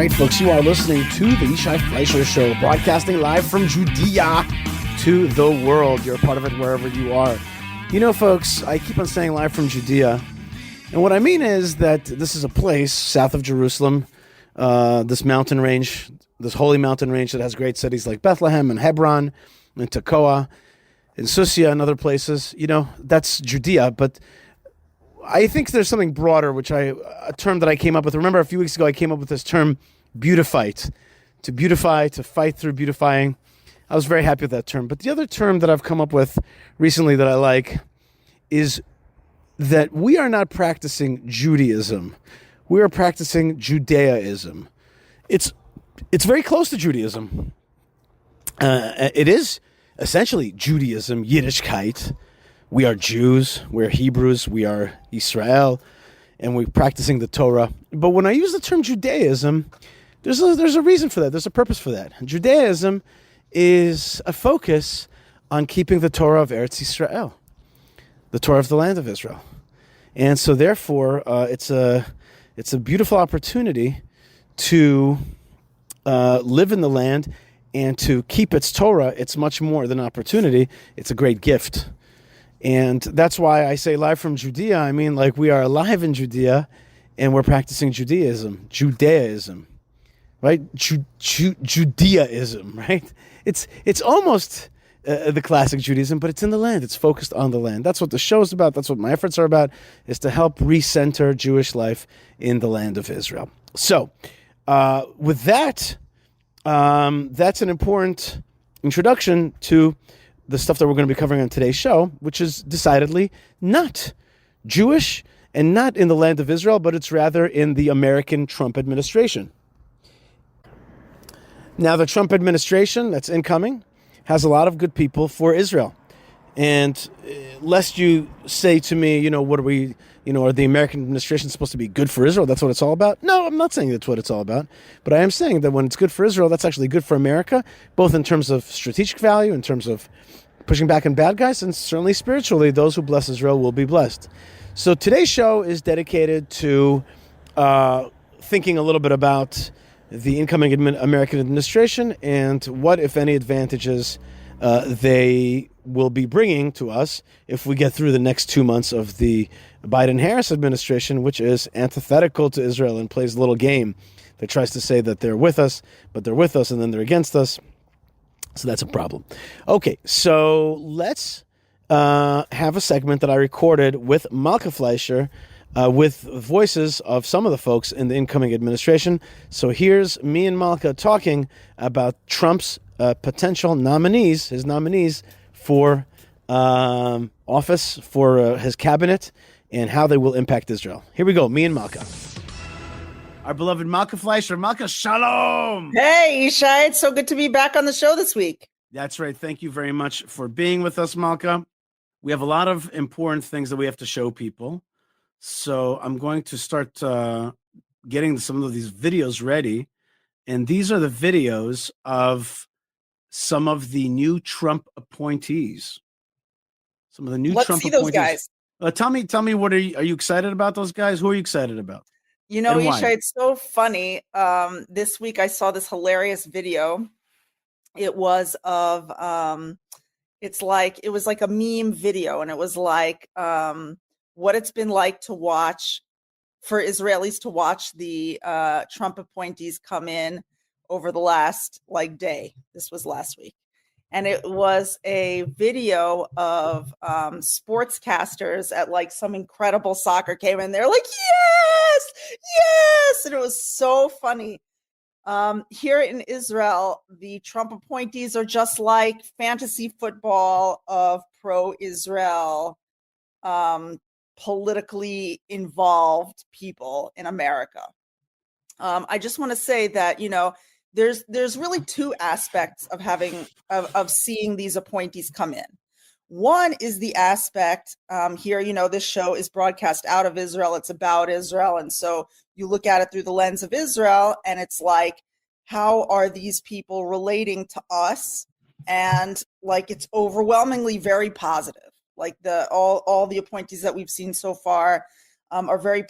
right, folks, you are listening to the Yishai Fleisher Show, broadcasting live from Judea to the world. You're a part of it wherever you are. You know, folks, I keep on saying live from Judea, and what I mean is that this is a place south of Jerusalem, this mountain range, this holy mountain range that has great cities like Bethlehem and Hebron and Tekoa and Susia and other places. You know, that's Judea, but I think there's something broader, a term that I came up with. Remember, a few weeks ago, I came up with this term, beautified. To beautify, to fight through beautifying. I was very happy with that term. But the other term that I've come up with recently that I like is that we are not practicing Judaism. We are practicing Judaism. It's very close to Judaism. It is essentially Judaism, Yiddishkeit. We are Jews, we're Hebrews, we are Israel, and we're practicing the Torah. But when I use the term Judaism, there's a reason for that. There's a purpose for that. Judaism is a focus on keeping the Torah of Eretz Israel, the Torah of the land of Israel. And so therefore, it's a beautiful opportunity to live in the land and to keep its Torah. It's much more than an opportunity. It's a great gift. And that's why I say live from Judea. I mean, like, we are alive in Judea and we're practicing Judaism, right? Judaism, right? It's almost the classic Judaism, but it's in the land. It's focused on the land. That's what the show is about. That's what my efforts are about, is to help recenter Jewish life in the land of Israel. So with that, that's an important introduction to the stuff that we're going to be covering on today's show, which is decidedly not Jewish and not in the land of Israel, but it's rather in the American Trump administration. Now, the Trump administration that's incoming has a lot of good people for Israel. And lest you say to me, what are we, are the American administration supposed to be good for Israel? That's what it's all about? No, I'm not saying that's what it's all about. But I am saying that when it's good for Israel, that's actually good for America, both in terms of strategic value, in terms of pushing back on bad guys, and certainly spiritually, those who bless Israel will be blessed. So today's show is dedicated to thinking a little bit about the incoming American administration and what, if any, advantages they will be bringing to us if we get through the next 2 months of the Biden-Harris administration, which is antithetical to Israel and plays a little game that tries to say that they're with us, but they're with us and then they're against us. So that's a problem. Okay, so let's have a segment that I recorded with Malka Fleisher with voices of some of the folks in the incoming administration. So here's me and Malka talking about Trump's potential nominees, his nominees for office, for his cabinet, and how they will impact Israel. Here we go, me and Malka. Our beloved Malka Fleisher. Malka, shalom! Hey, Yishai, it's so good to be back on the show this week. That's right. Thank you very much for being with us, Malka. We have a lot of important things that we have to show people. So I'm going to start getting some of these videos ready. And these are the videos of some of the new Trump appointees. Some of the new Let's Trump see appointees. those guys. Tell me, what are you excited about those guys? Who are you excited about? Yishai, it's so funny. This week I saw this hilarious video. It was of it was like a meme video, and it was like what it's been like to watch, for Israelis to watch the Trump appointees come in over the last day. This was last week. And it was a video of sportscasters at some incredible soccer game. And they're like, yes, yes. And it was so funny. Here in Israel, the Trump appointees are just like fantasy football of pro-Israel, politically involved people in America. I just want to say that, there's really two aspects of seeing these appointees come in. One is the aspect here, this show is broadcast out of Israel. It's about Israel. And so you look at it through the lens of Israel, and it's like, how are these people relating to us? And it's overwhelmingly very positive. All the appointees that we've seen so far are very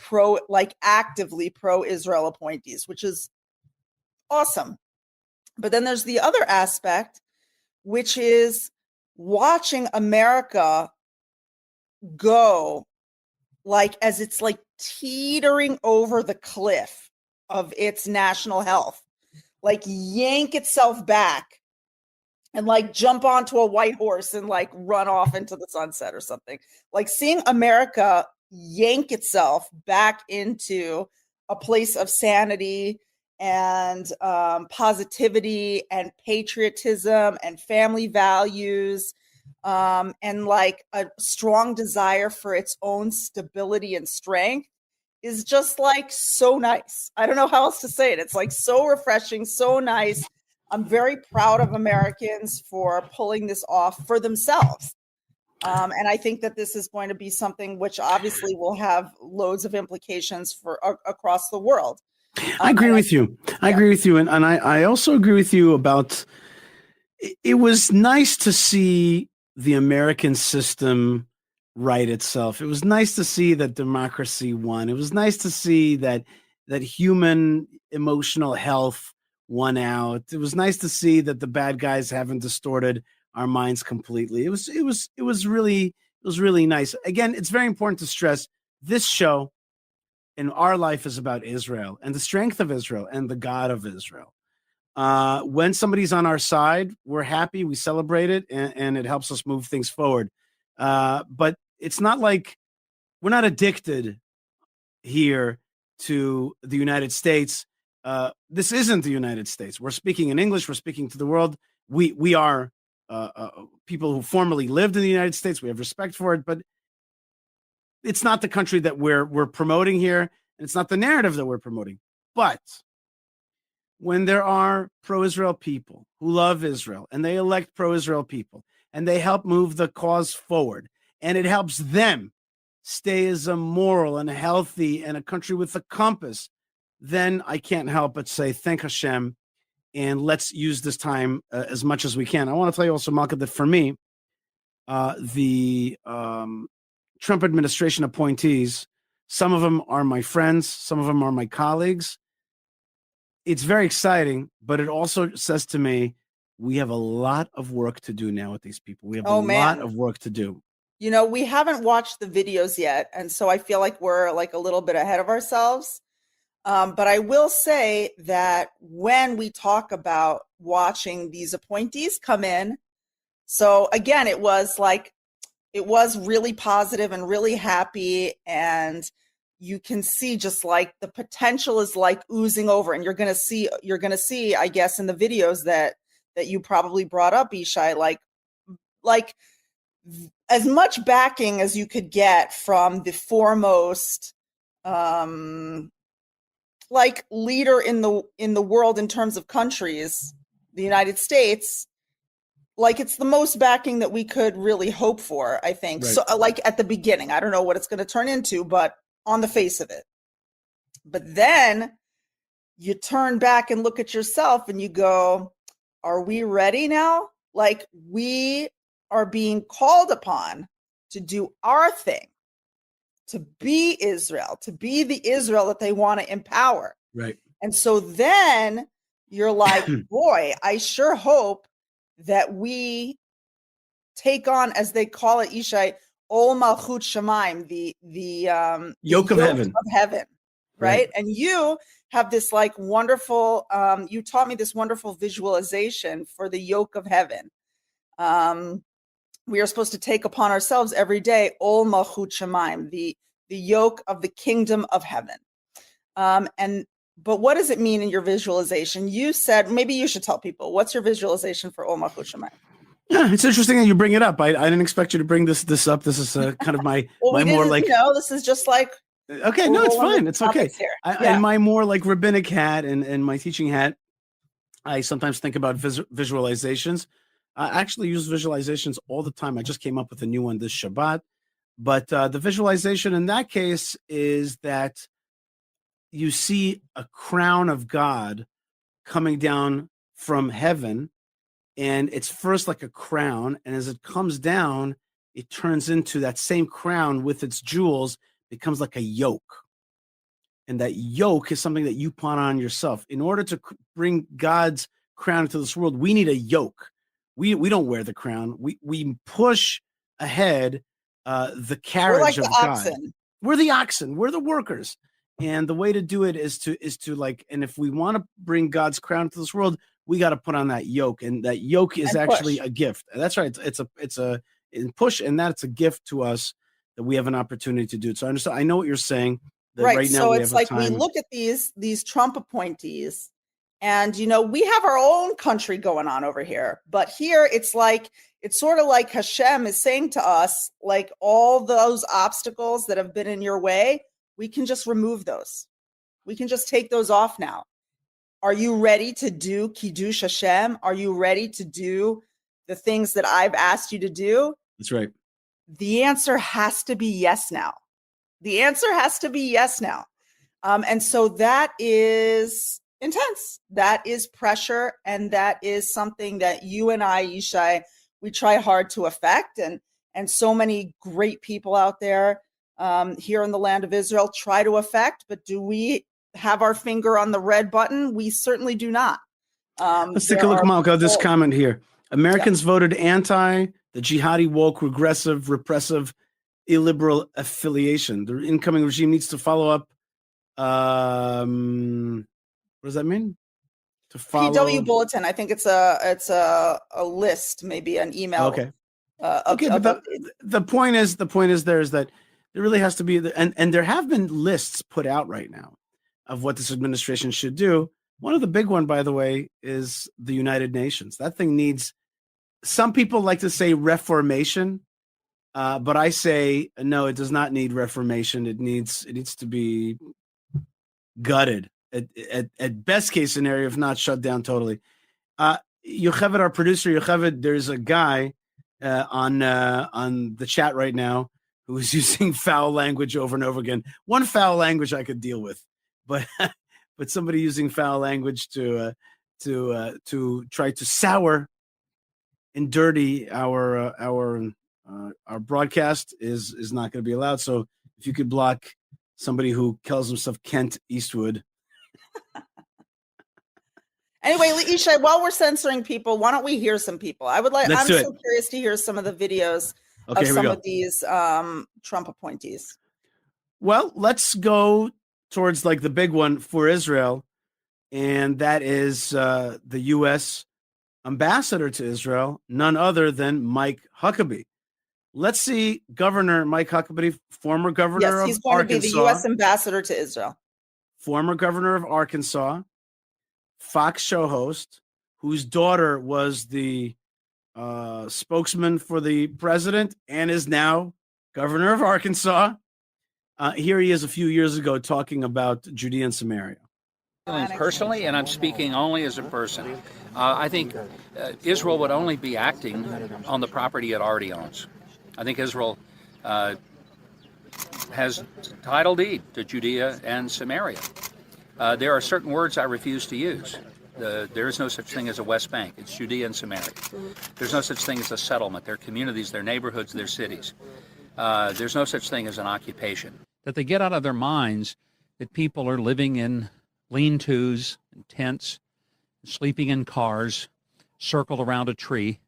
actively pro-Israel appointees, which is awesome. But then there's the other aspect, which is watching America go like as it's like teetering over the cliff of its national health, like yank itself back and like jump onto a white horse and like run off into the sunset or something. Like seeing America yank itself back into a place of sanity and positivity and patriotism and family values, and like a strong desire for its own stability and strength is just like so nice. I don't know how else to say it. It's like so refreshing, so nice. I'm very proud of Americans for pulling this off for themselves. And I think that this is going to be something which obviously will have loads of implications for across the world. I agree with you. I agree with you. And I also agree with you about it was nice to see the American system right itself. It was nice to see that democracy won. It was nice to see that human emotional health won out. It was nice to see that the bad guys haven't distorted our minds completely. It was really nice. Again, it's very important to stress this show in our life is about Israel and the strength of Israel and the God of Israel. When somebody's on our side, we're happy, we celebrate it, and it helps us move things forward. But it's not like we're not addicted here to the United States. This isn't the United States. We're speaking in English. We're speaking to the world. We are people who formerly lived in the United States. We have respect for it, but it's not the country that we're promoting here, and it's not the narrative that we're promoting. But when there are pro-Israel people who love Israel and they elect pro-Israel people and they help move the cause forward and it helps them stay as a moral and healthy and a country with a compass, then I can't help but say, thank Hashem, and let's use this time as much as we can. I want to tell you also, Malka, that for me, the Trump administration appointees, some of them are my friends, some of them are my colleagues. It's very exciting, but it also says to me, we have a lot of work to do now with these people. We have lot of work to do. You know, we haven't watched the videos yet, and so I feel like we're like a little bit ahead of ourselves. But I will say that when we talk about watching these appointees come in, so again, it was really positive and really happy, and you can see just like the potential is like oozing over, and you're gonna see, I guess, in the videos that you probably brought up, Yishai, like as much backing as you could get from the foremost like leader in the world in terms of countries, the United States. Like it's the most backing that we could really hope for, I think. Right. So like at the beginning, I don't know what it's going to turn into, but on the face of it. But then you turn back and look at yourself and you go, are we ready now? Like we are being called upon to do our thing, to be Israel, to be the Israel that they want to empower. Right. And so then you're like, boy, I sure hope that we take on, as they call it, Yishai, Ol Malchut Shemaim, the yoke of heaven. Right? And you have this like wonderful, you taught me this wonderful visualization for the yoke of heaven. We are supposed to take upon ourselves every day, Ol Malchut Shemaim, the yoke of the kingdom of heaven. But what does it mean in your visualization? You said, maybe you should tell people, what's your visualization for Ol Malchut Shemaim? Yeah, it's interesting that you bring it up. I didn't expect you to bring this up. This is kind of my my more like, this is just like, okay, no, it's fine. It's okay. And my more like rabbinic hat and my teaching hat, I sometimes think about visualizations. I actually use visualizations all the time. I just came up with a new one this Shabbat. But the visualization in that case is that you see a crown of God coming down from heaven, and it's first like a crown, and as it comes down, it turns into that same crown with its jewels, becomes like a yoke. And that yoke is something that you put on yourself. In order to bring God's crown into this world, we need a yoke. We don't wear the crown. We push ahead the We're like carriage the of God. oxen. We're the oxen. We're the workers. And the way to do it is to like, and if we want to bring God's crown to this world, we got to put on that yoke. And that yoke is actually a gift. That's right. It's a push, and that's a gift to us that we have an opportunity to do it. So I understand. I know what you're saying. Right. Now so we it's have like we look at these Trump appointees, and we have our own country going on over here. But here it's sort of like Hashem is saying to us, like, all those obstacles that have been in your way, we can just remove those. We can just take those off now. Are you ready to do Kiddush Hashem? Are you ready to do the things that I've asked you to do? That's right. The answer has to be yes now. The answer has to be yes now. And so that is intense. That is pressure. And that is something that you and I, Yishai, we try hard to affect. And so many great people out there here in the land of Israel try to affect. But do we have our finger on the red button? We certainly do not. Let's take a look, Malka, this comment here. Americans voted anti the jihadi, woke, regressive, repressive, illiberal affiliation. The incoming regime needs to follow up. What does that mean? To follow PW Bulletin. I think it's a list, maybe an email. Okay. But the point is there is that there really has to be and there have been lists put out right now of what this administration should do. One of the big one, by the way, is the United Nations. That thing needs. Some people like to say reformation. But I say no. It does not need reformation. It needs to be gutted at best case scenario, if not shut down totally. Yocheved, our producer, Yocheved, there's a guy on the chat right now who is using foul language over and over again. One foul language I could deal with, but somebody using foul language to try to sour and dirty our broadcast is not going to be allowed. So if you could block somebody who calls himself Kent Eastwood. Anyway, Yishai, while we're censoring people, why don't we hear some people? I'm so curious to hear some of the videos of some of these Trump appointees. Well, let's go towards like the big one for Israel. And that is the U.S. ambassador to Israel, none other than Mike Huckabee. Let's see Governor Mike Huckabee, former governor of Arkansas. Yes, he's going to be the U.S. ambassador to Israel. Former governor of Arkansas, Fox show host, whose daughter was the spokesman for the president and is now governor of Arkansas. Here he is a few years ago talking about Judea and Samaria. Personally, and I'm speaking only as a person, I think Israel would only be acting on the property it already owns. I think Israel has title deed to Judea and Samaria. There are certain words I refuse to use. There is no such thing as a West Bank. It's Judea and Samaria. There's no such thing as a settlement. They're communities, they're neighborhoods, they're cities. There's no such thing as an occupation. That they get out of their minds that people are living in lean-tos and tents, sleeping in cars, circled around a tree.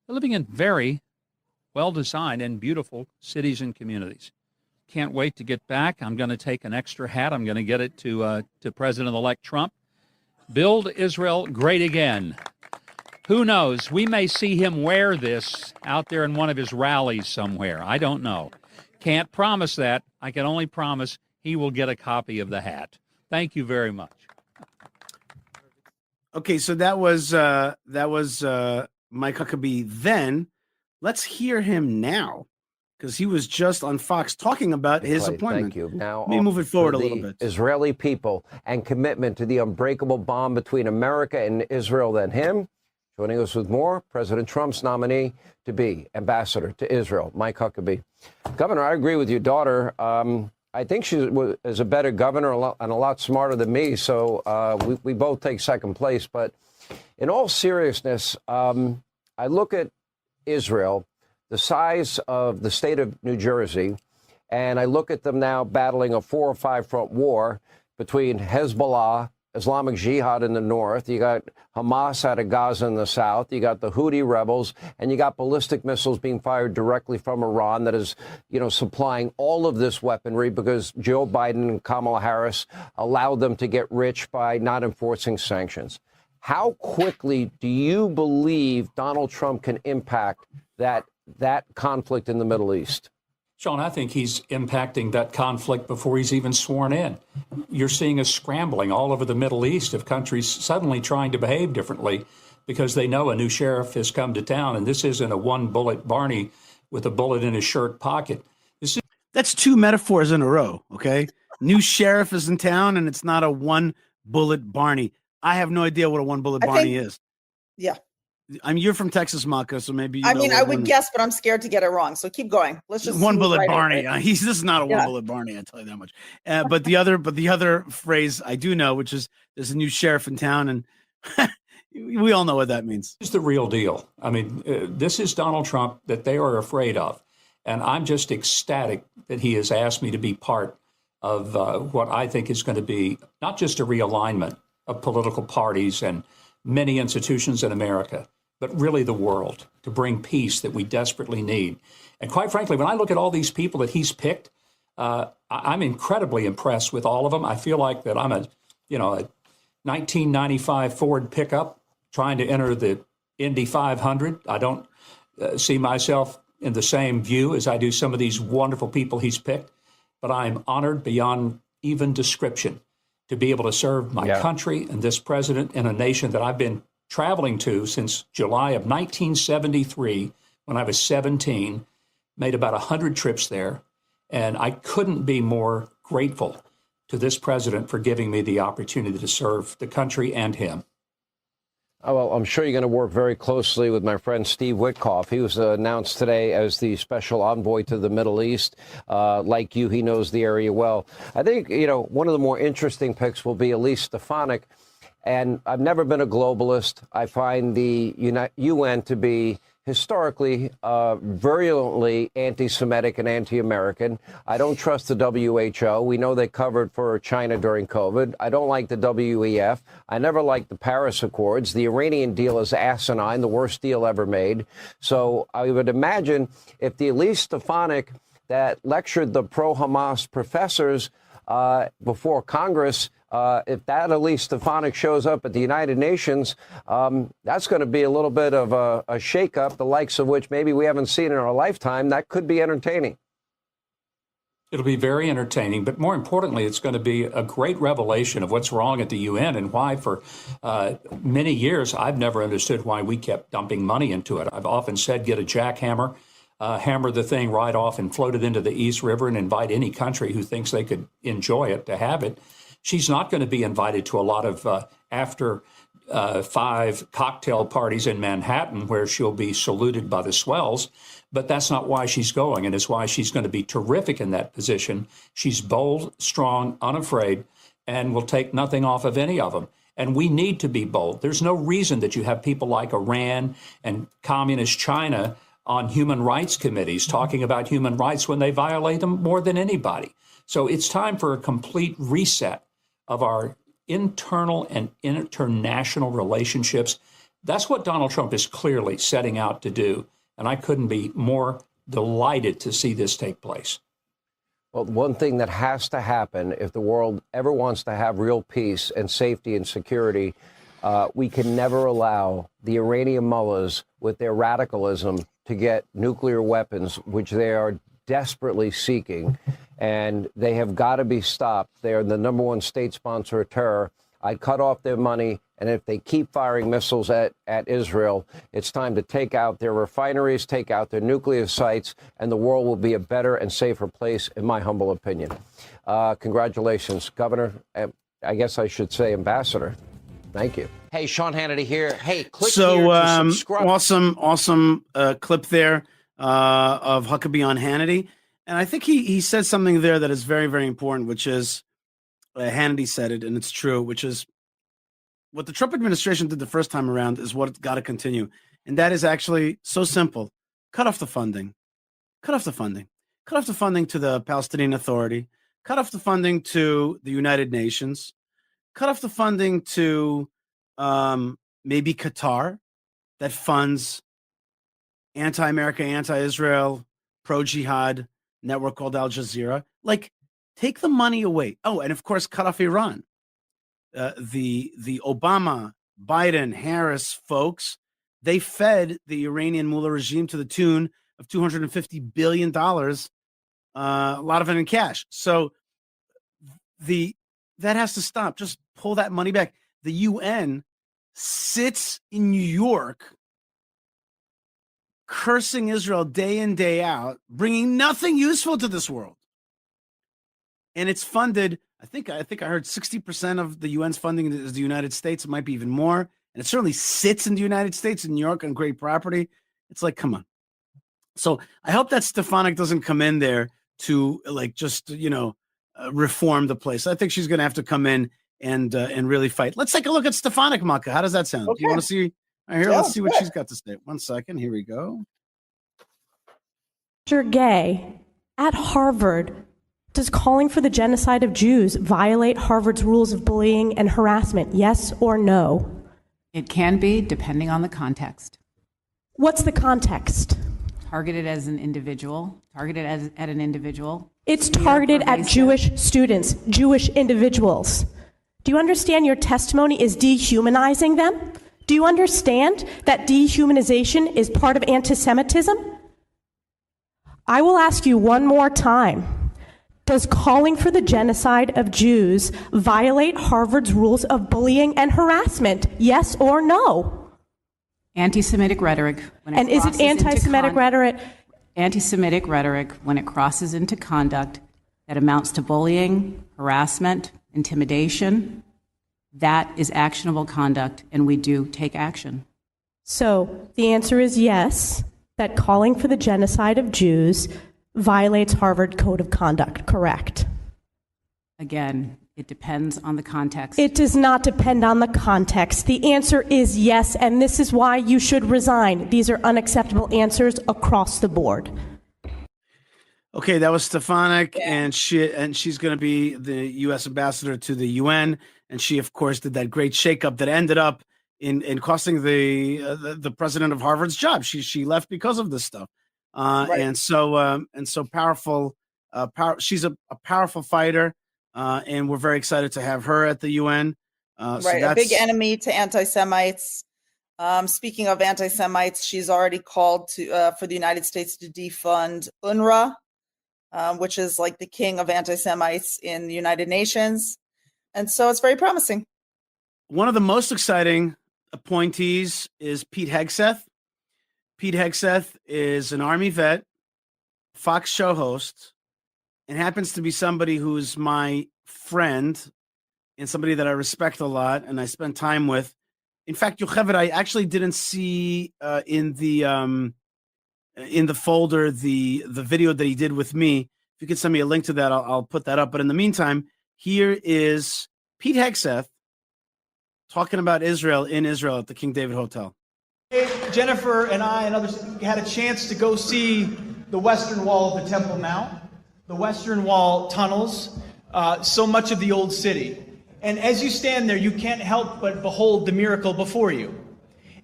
They're living in very well-designed and beautiful cities and communities. Can't wait to get back. I'm going to take an extra hat. I'm going to get it to President-elect Trump. Build Israel great again. Who knows? We may see him wear this out there in one of his rallies somewhere. I don't know. Can't promise that. I can only promise he will get a copy of the hat. Thank you very much. Okay, so that was Mike Huckabee then. Let's hear him now, because he was just on Fox talking about his appointment. Thank you. Now, let me move it forward a little bit. Israeli people and commitment to the unbreakable bond between America and Israel than him. Joining us with more, President Trump's nominee to be ambassador to Israel, Mike Huckabee. Governor, I agree with your daughter. I think she is a better governor and a lot smarter than me, so we both take second place. But in all seriousness, I look at Israel, the size of the state of New Jersey, And I look at them now battling a 4 or 5 front war between Hezbollah, Islamic Jihad in the north, you got Hamas out of Gaza in the south, you got the Houthi rebels, and you got ballistic missiles being fired directly from Iran that is, supplying all of this weaponry because Joe Biden and Kamala Harris allowed them to get rich by not enforcing sanctions. How quickly do you believe Donald Trump can impact that conflict in the Middle East? Sean, I think he's impacting that conflict before he's even sworn in. You're seeing a scrambling all over the Middle East of countries suddenly trying to behave differently because they know a new sheriff has come to town, and this isn't a one-bullet Barney with a bullet in his shirt pocket. That's 2 metaphors in a row, okay? New sheriff is in town, and it's not a one-bullet Barney. I have no idea what a one-bullet Barney is. Yeah. I mean, you're from Texas, Maka, so maybe you know I would guess, but I'm scared to get it wrong. So keep going. Let's just one bullet Barney. This is not a one bullet Barney. I tell you that much. But the other phrase I do know, which is there's a new sheriff in town, and we all know what that means. This is the real deal. I mean, this is Donald Trump that they are afraid of, and I'm just ecstatic that he has asked me to be part of what I think is going to be not just a realignment of political parties and many institutions in America, but really the world, to bring peace that we desperately need. And quite frankly, when I look at all these people that he's picked, I'm incredibly impressed with all of them. I feel like that I'm a 1995 Ford pickup trying to enter the Indy 500. I don't see myself in the same view as I do some of these wonderful people he's picked, but I'm honored beyond even description to be able to serve my country and this president in a nation that I've been traveling to since July of 1973, when I was 17, made about 100 trips there. And I couldn't be more grateful to this president for giving me the opportunity to serve the country and him. Oh, well, I'm sure you're going to work very closely with my friend Steve Witkoff. He was announced today as the special envoy to the Middle East. Like you, he knows the area well. I think, one of the more interesting picks will be Elise Stefanik. And I've never been a globalist. I find the UN to be historically virulently anti-Semitic and anti-American. I don't trust the WHO. We know they covered for China during COVID. I don't like the WEF. I never liked the Paris Accords. The Iranian deal is asinine, the worst deal ever made. So I would imagine if the Elise Stefanik that lectured the pro-Hamas professors before Congress, if that Elise Stefanik shows up at the United Nations, that's going to be a little bit of a shakeup, the likes of which maybe we haven't seen in our lifetime. That could be entertaining. It'll be very entertaining, but more importantly, it's going to be a great revelation of what's wrong at the UN and why for many years I've never understood why we kept dumping money into it. I've often said get a jackhammer, hammer the thing right off and float it into the East River and invite any country who thinks they could enjoy it to have it. She's not going to be invited to a lot of after 5 cocktail parties in Manhattan where she'll be saluted by the swells. But that's not why she's going, and it's why she's going to be terrific in that position. She's bold, strong, unafraid, and will take nothing off of any of them. And we need to be bold. There's no reason that you have people like Iran and communist China on human rights committees talking about human rights when they violate them more than anybody. So it's time for a complete reset of our internal and international relationships. That's what Donald Trump is clearly setting out to do. And I couldn't be more delighted to see this take place. Well, one thing that has to happen if the world ever wants to have real peace and safety and security, we can never allow the Iranian mullahs with their radicalism to get nuclear weapons, which they are desperately seeking. And they have got to be stopped. They are the #1 state sponsor of terror. I cut off their money. And if they keep firing missiles at Israel, it's time to take out their refineries, take out their nuclear sites, and the world will be a better and safer place, in my humble opinion. Congratulations, Governor. I guess I should say Ambassador. Thank you. Hey, Sean Hannity here. Hey, click here to subscribe. Awesome clip there of Huckabee on Hannity. And I think he said something there that is very, very important, which is Hannity said it, and it's true, which is what the Trump administration did the first time around is what's got to continue. And that is actually so simple. Cut off the funding. Cut off the funding. cut off the funding to the Palestinian Authority, cut off the funding to the United Nations, cut off the funding to maybe Qatar that funds anti-America, anti-Israel, pro-jihad network called Al Jazeera. Like, take the money away. Oh, and of course, cut off Iran. The Obama, Biden, Harris folks, they fed the Iranian mullah regime to the tune of $250 billion, a lot of it in cash. So that has to stop. Just pull that money back. The UN sits in New York cursing Israel day in, day out, bringing nothing useful to this world. And it's funded, I think I heard 60% of the UN's funding is the United States. It might be even more. And it certainly sits in the United States, in New York, on great property. It's like, come on. So I hope that Stefanik doesn't come in there to reform the place. I think she's going to have to come in and really fight. Let's take a look at Stefanik, Malka. How does that sound? Okay. Do you want to see? All right, here, let's see what she's got to say. 1 second. Here we go. Mr. Gay, at Harvard, does calling for the genocide of Jews violate Harvard's rules of bullying and harassment? Yes or no? It can be, depending on the context. What's the context? Targeted as an individual, at an individual. It's targeted at Jewish students, Jewish individuals. Do you understand your testimony is dehumanizing them? Do you understand that dehumanization is part of anti-Semitism? I will ask you one more time. Does calling for the genocide of Jews violate Harvard's rules of bullying and harassment? Yes or no? Anti-Semitic rhetoric. And is it anti-Semitic rhetoric? Anti-Semitic rhetoric, when it crosses into conduct that amounts to bullying, harassment, intimidation, that is actionable conduct, and we do take action. So the answer is yes, that calling for the genocide of Jews violates Harvard Code of Conduct, correct? Again, it depends on the context. It does not depend on the context. The answer is yes, and this is why you should resign. These are unacceptable answers across the board. Okay, that was Stefanik, and she's going to be the U.S. ambassador to the UN, and she, of course, did that great shakeup that ended up in costing the president of Harvard's job. She left because of this stuff, right. and so powerful. She's a powerful fighter, and we're very excited to have her at the UN. Right, so a big enemy to anti-Semites. Speaking of anti-Semites, she's already called for the United States to defund UNRWA, which is like the king of anti-Semites in the United Nations. And so it's very promising. One of the most exciting appointees is Pete Hegseth. Pete Hegseth is an Army vet, Fox show host, and happens to be somebody who's my friend and somebody that I respect a lot and I spend time with. In fact, Yocheved, I actually didn't see in the folder the video that he did with me. If you could send me a link to that, I'll put that up. But in the meantime, here is Pete Hegseth talking about Israel in Israel at the King David Hotel. Jennifer and I and others had a chance to go see the Western Wall of the Temple Mount, the Western Wall tunnels, so much of the old city. And as you stand there, you can't help but behold the miracle before you.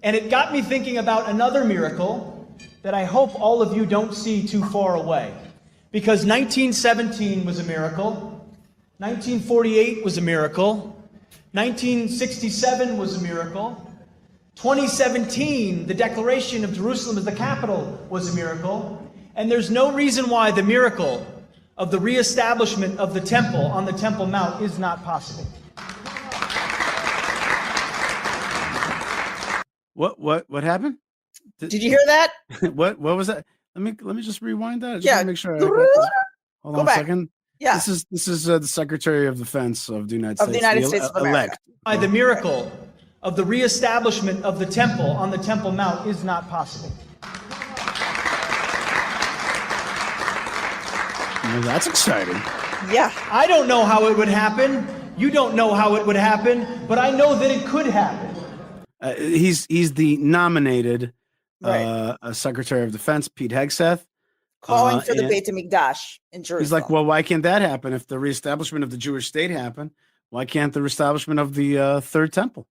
And it got me thinking about another miracle that I hope all of you don't see too far away. Because 1917 was a miracle, 1948 was a miracle, 1967 was a miracle, 2017, the declaration of Jerusalem as the capital was a miracle, and there's no reason why the miracle of the reestablishment of the temple on the Temple Mount is not possible. What happened? Did you hear that? What was that? Let me just rewind that. I just Yeah. want to make sure. I got that. Hold on a second. Yeah. This is the Secretary of Defense of the United States. Of the United States of America. Elect. By the miracle of the reestablishment of the temple on the Temple Mount is not possible. Well, that's exciting. Yeah. I don't know how it would happen. You don't know how it would happen, but I know that it could happen. He's the nominated Right. Secretary of Defense, Pete Hegseth. calling for the and Beit HaMikdash in Jerusalem. he's like, well, why can't that happen? If the reestablishment of the Jewish state happened, why can't the reestablishment of the third temple?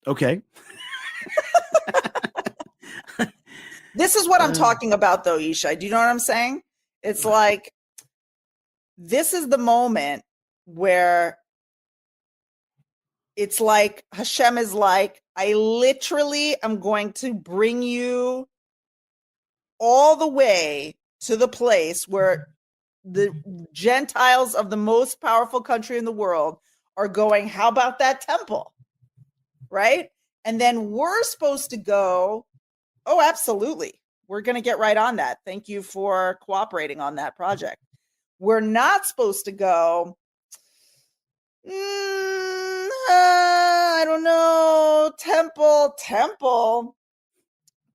Okay. This is what I'm talking about, though, Yishai. Do you know what I'm saying? It's like, this is the moment where it's like Hashem is like, I literally am going to bring you all the way to the place where the Gentiles of the most powerful country in the world are going, how about that temple? Right? And then we're supposed to go, oh, absolutely. We're going to get right on that. Thank you for cooperating on that project. We're not supposed to go, I don't know, temple.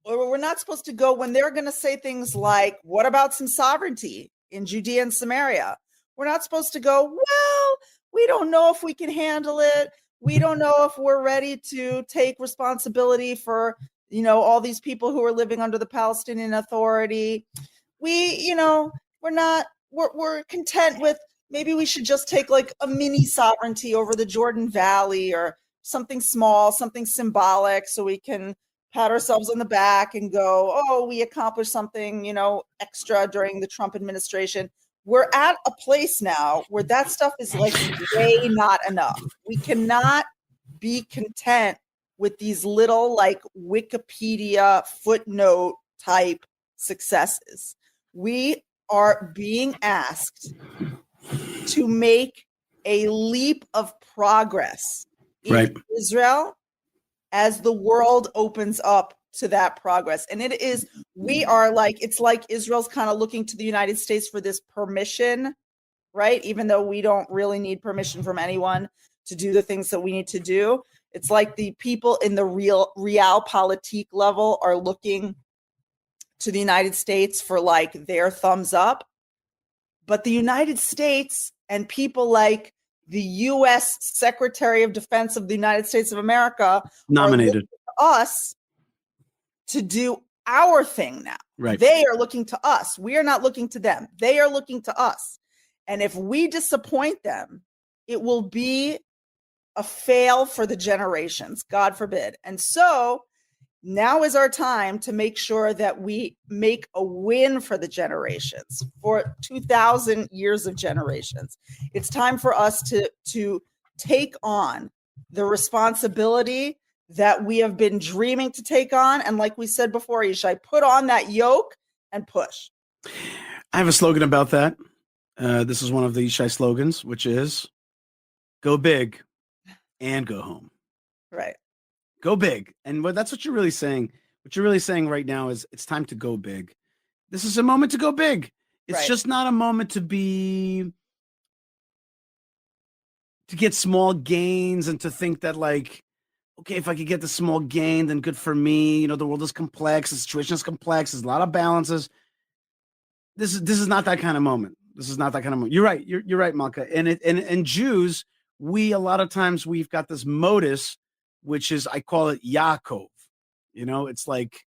Or we're not supposed to go when they're going to say things like, what about some sovereignty in Judea and Samaria? We're not supposed to go, well, we don't know if we can handle it. We don't know if we're ready to take responsibility for, all these people who are living under the Palestinian Authority. We're content with, maybe we should just take like a mini sovereignty over the Jordan Valley or something small, something symbolic, so we can pat ourselves on the back and go, oh, we accomplished something, extra during the Trump administration. We're at a place now where that stuff is like way not enough. We cannot be content with these little like Wikipedia footnote type successes. We are being asked to make a leap of progress in Israel as the world opens up to that progress. And it's like Israel's kind of looking to the United States for this permission, right? Even though we don't really need permission from anyone to do the things that we need to do. It's like the people in the realpolitik level are looking to the United States for like their thumbs up. But the United States and people like the U.S. Secretary of Defense of the United States of America nominated are looking to us to do our thing now. Right. They are looking to us. We are not looking to them. They are looking to us. And if we disappoint them, it will be a fail for the generations, God forbid. And so now is our time to make sure that we make a win for the generations, for 2,000 years of generations. It's time for us to take on the responsibility that we have been dreaming to take on. And like we said before, Yishai, put on that yoke and push. I have a slogan about that. This is one of the Yishai slogans, which is go big and go home. Right. Go big. And that's what you're really saying. What you're really saying right now is it's time to go big. This is a moment to go big. It's just not a moment to get small gains and to think that like, okay, if I could get the small gain, then good for me. The world is complex. The situation is complex. There's a lot of balances. This is not that kind of moment. This is not that kind of moment. You're right. You're right, Malka. And Jews, a lot of times we've got this modus, which is, I call it Yaakov. It's like,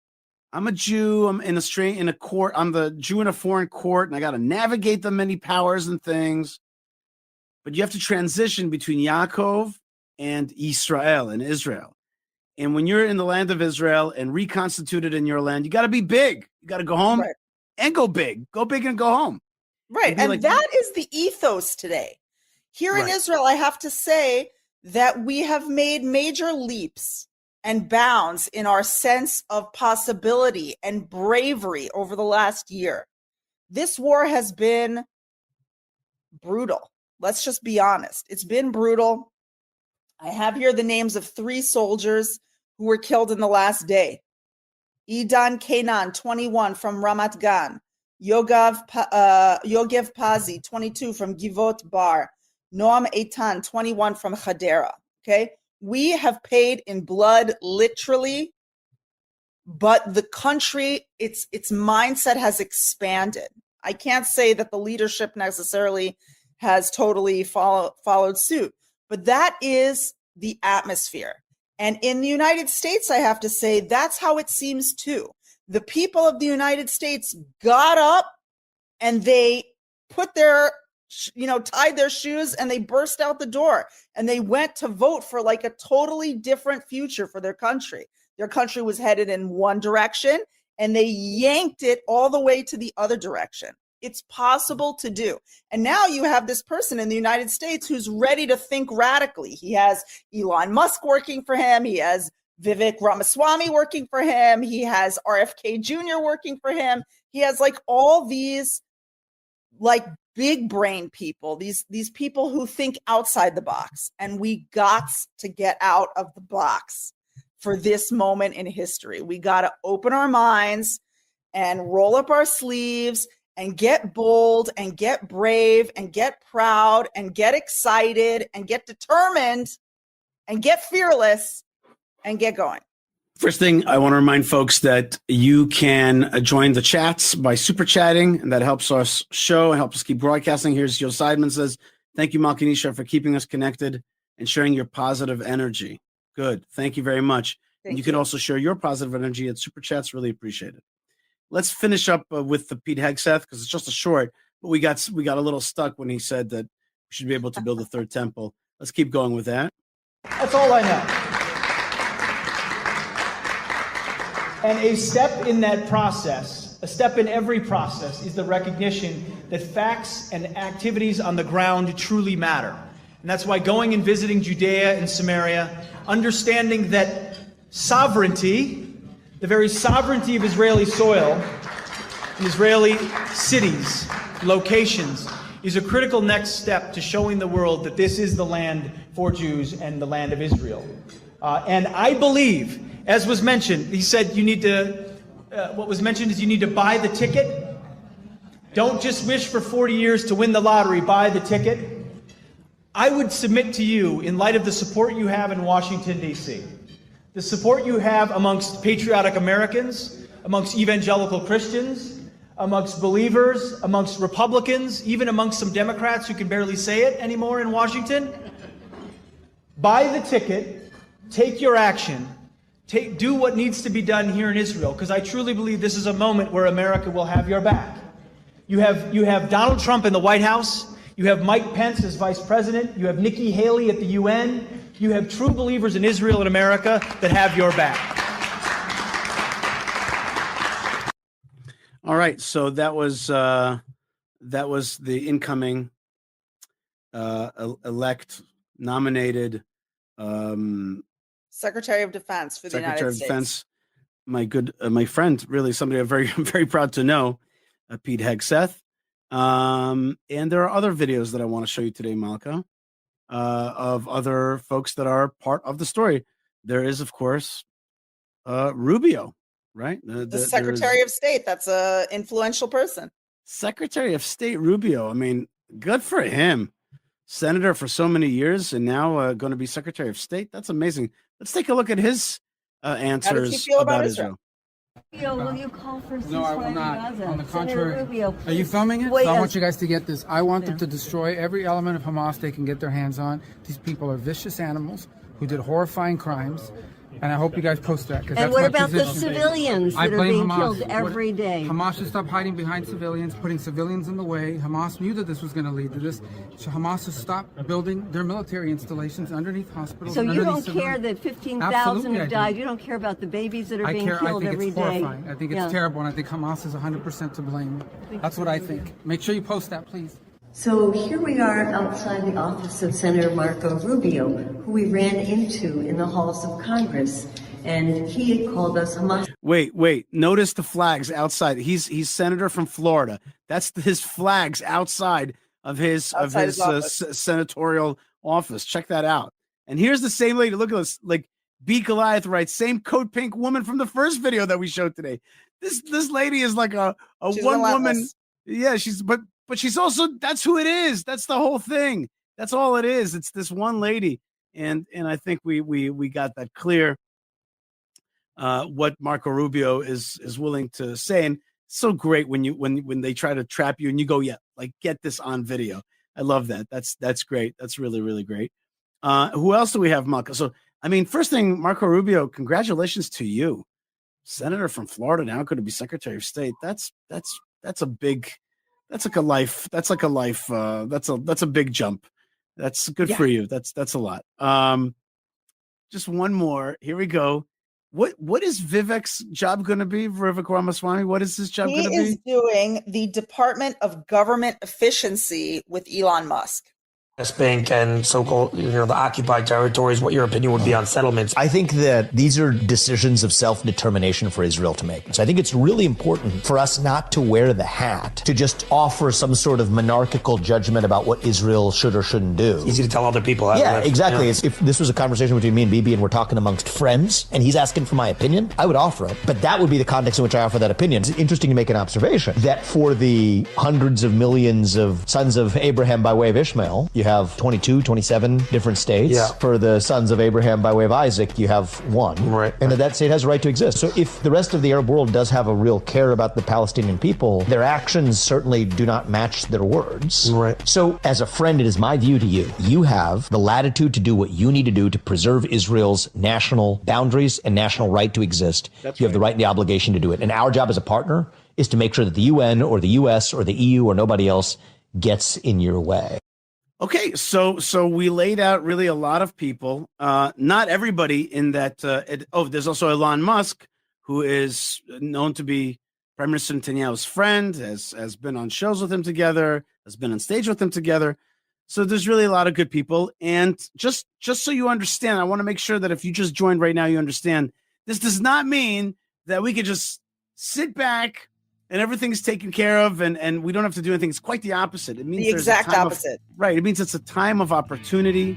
I'm a Jew. I'm in a court. I'm the Jew in a foreign court, and I got to navigate the many powers and things. But you have to transition between Yaakov and Israel and Israel. And when you're in the land of Israel and reconstituted in your land, you got to be big. You got to go home and go big. Go big and go home. Right. And that is the ethos today. Here in Israel, I have to say that we have made major leaps and bounds in our sense of possibility and bravery over the last year. This war has been brutal. Let's just be honest. It's been brutal. I have here the names of 3 soldiers who were killed in the last day. Idan Kenan, 21, from Ramat Gan. Yogev Pazi, 22, from Givot Bar. Noam Eitan, 21, from Hadera. Okay? We have paid in blood, literally, but the country, its mindset has expanded. I can't say that the leadership necessarily has totally followed suit, but that is the atmosphere. And in the United States, I have to say, that's how it seems too. The people of the United States got up and they put their, tied their shoes and they burst out the door and they went to vote for like a totally different future for their country. Their country was headed in one direction and they yanked it all the way to the other direction. It's possible to do. And now you have this person in the United States who's ready to think radically. He has Elon Musk working for him. He has Vivek Ramaswamy working for him. He has RFK Jr. working for him. He has like all these like big brain people, these people who think outside the box. And we got to get out of the box for this moment in history. We got to open our minds and roll up our sleeves and get bold and get brave and get proud and get excited and get determined and get fearless and get going. First thing, I want to remind folks that you can join the chats by super chatting, and that helps us show and helps us keep broadcasting. Here's Joe Seidman says, thank you, Malki Yishai, for keeping us connected and sharing your positive energy. Good. Thank you very much. And you can also share your positive energy at super chats. Really appreciate it. Let's finish up with the Pete Hegseth, because it's just a short, but we got a little stuck when he said that we should be able to build a third temple. Let's keep going with that. That's all I know. And a step in that process, a step in every process, is the recognition that facts and activities on the ground truly matter. And that's why going and visiting Judea and Samaria, understanding that sovereignty, the very sovereignty of Israeli soil, and Israeli cities, locations, is a critical next step to showing the world that this is the land for Jews and the land of Israel. And I believe, as was mentioned, he said you need to, what was mentioned is you need to buy the ticket. Don't just wish for 40 years to win the lottery, buy the ticket. I would submit to you, in light of the support you have in Washington, D.C., the support you have amongst patriotic Americans, amongst evangelical Christians, amongst believers, amongst Republicans, even amongst some Democrats who can barely say it anymore in Washington. Buy the ticket, take your action, do what needs to be done here in Israel, because I truly believe this is a moment where America will have your back. You have Donald Trump in the White House, you have Mike Pence as vice president, you have Nikki Haley at the UN, you have true believers in Israel and America that have your back. All right, so that was the incoming elect nominated Secretary of Defense for the United States. Secretary of Defense, my friend, really somebody I'm very very proud to know, Pete Hegseth. And there are other videos that I want to show you today, Malka, of other folks that are part of the story. There is, of course, Rubio, right? The Secretary of State. That's an influential person. Secretary of State Rubio. I mean, good for him. Senator for so many years and now going to be Secretary of State. That's amazing. Let's take a look at his answers. How does he feel about Israel. Rubio, will you call for ceasefire? No, I will not. On the contrary. Rubio, are you filming it? Wait, so I want you guys to get this. I want them to destroy every element of Hamas they can get their hands on. These people are vicious animals who did horrifying crimes. And I hope you guys post that. And what about the civilians that are being killed every day? Hamas should stop hiding behind civilians, putting civilians in the way. Hamas knew that this was going to lead to this. So Hamas should stop building their military installations underneath hospitals. So you don't care that 15,000 have died? You don't care about the babies that are being killed every day? I think it's horrifying. I think it's terrible, and I think Hamas is 100% to blame. That's what I think. Make sure you post that, please. So here we are outside the office of Senator Marco Rubio, who we ran into in the halls of Congress, and he had called us Hamas. Wait. Notice the flags outside. He's senator from Florida. That's his flags outside of his senatorial office. Check that out. And here's the same lady. Look at this. Like B. Goliath writes, same coat pink woman from the first video that we showed today. This lady is like a one woman. Yeah, but she's also, that's who it is. That's the whole thing. That's all it is. It's this one lady. And I think we got that clear, what Marco Rubio is willing to say. And it's so great when they try to trap you and you go, yeah, like get this on video. I love that. That's great. That's really, really great. Who else do we have, Marco? So, I mean, first thing, Marco Rubio, congratulations to you. Senator from Florida, now going to be Secretary of State. That's a big That's like a life. That's a big jump. That's good for you. That's a lot. Just one more. Here we go. What is Vivek's job going to be? Vivek Ramaswamy. What is his job going to be? He is doing the Department of Government Efficiency with Elon Musk. West Bank and so-called, the occupied territories, what your opinion would be on settlements. I think that these are decisions of self-determination for Israel to make. So I think it's really important for us not to wear the hat, to just offer some sort of monarchical judgment about what Israel should or shouldn't do. It's easy to tell other people how to live. Exactly. Yeah. If this was a conversation between me and Bibi and we're talking amongst friends and he's asking for my opinion, I would offer it. But that would be the context in which I offer that opinion. It's interesting to make an observation that for the hundreds of millions of sons of Abraham by way of Ishmael, you have 27 different states. Yeah. For the sons of Abraham by way of Isaac, you have one. Right. And that state has a right to exist. So if the rest of the Arab world does have a real care about the Palestinian people, their actions certainly do not match their words. Right. So as a friend, it is my view to you, you have the latitude to do what you need to do to preserve Israel's national boundaries and national right to exist. You have the right and the obligation to do it. And our job as a partner is to make sure that the UN or the US or the EU or nobody else gets in your way. Okay, so we laid out really a lot of people. Not everybody in that. There's also Elon Musk, who is known to be Prime Minister Netanyahu's friend, has been on shows with him together, has been on stage with him together. So there's really a lot of good people. And just so you understand, I want to make sure that if you just joined right now, you understand this does not mean that we could just sit back and everything's taken care of, and we don't have to do anything. It's quite the opposite. It means The exact opposite. Right. It means it's a time of opportunity,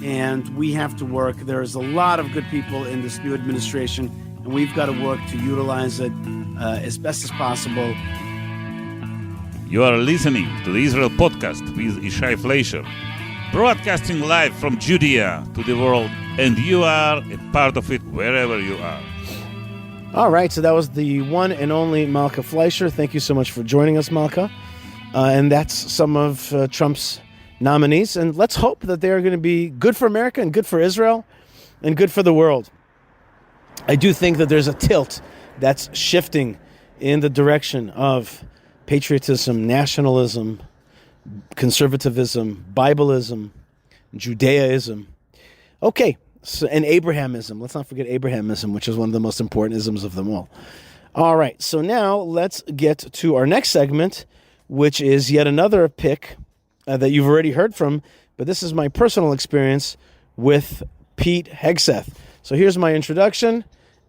and we have to work. There's a lot of good people in this new administration, and we've got to work to utilize it as best as possible. You are listening to the Israel Podcast with Yishai Fleisher, broadcasting live from Judea to the world, and you are a part of it wherever you are. All right, so that was the one and only Malka Fleisher. Thank you so much for joining us, Malka. And that's some of Trump's nominees. And let's hope that they are going to be good for America and good for Israel and good for the world. I do think that there's a tilt that's shifting in the direction of patriotism, nationalism, conservatism, Bibleism, Judaism. Okay. So, and Abrahamism. Let's not forget Abrahamism, which is one of the most important isms of them all. All right, so now let's get to our next segment, which is yet another pick that you've already heard from, but this is my personal experience with Pete Hegseth. So here's my introduction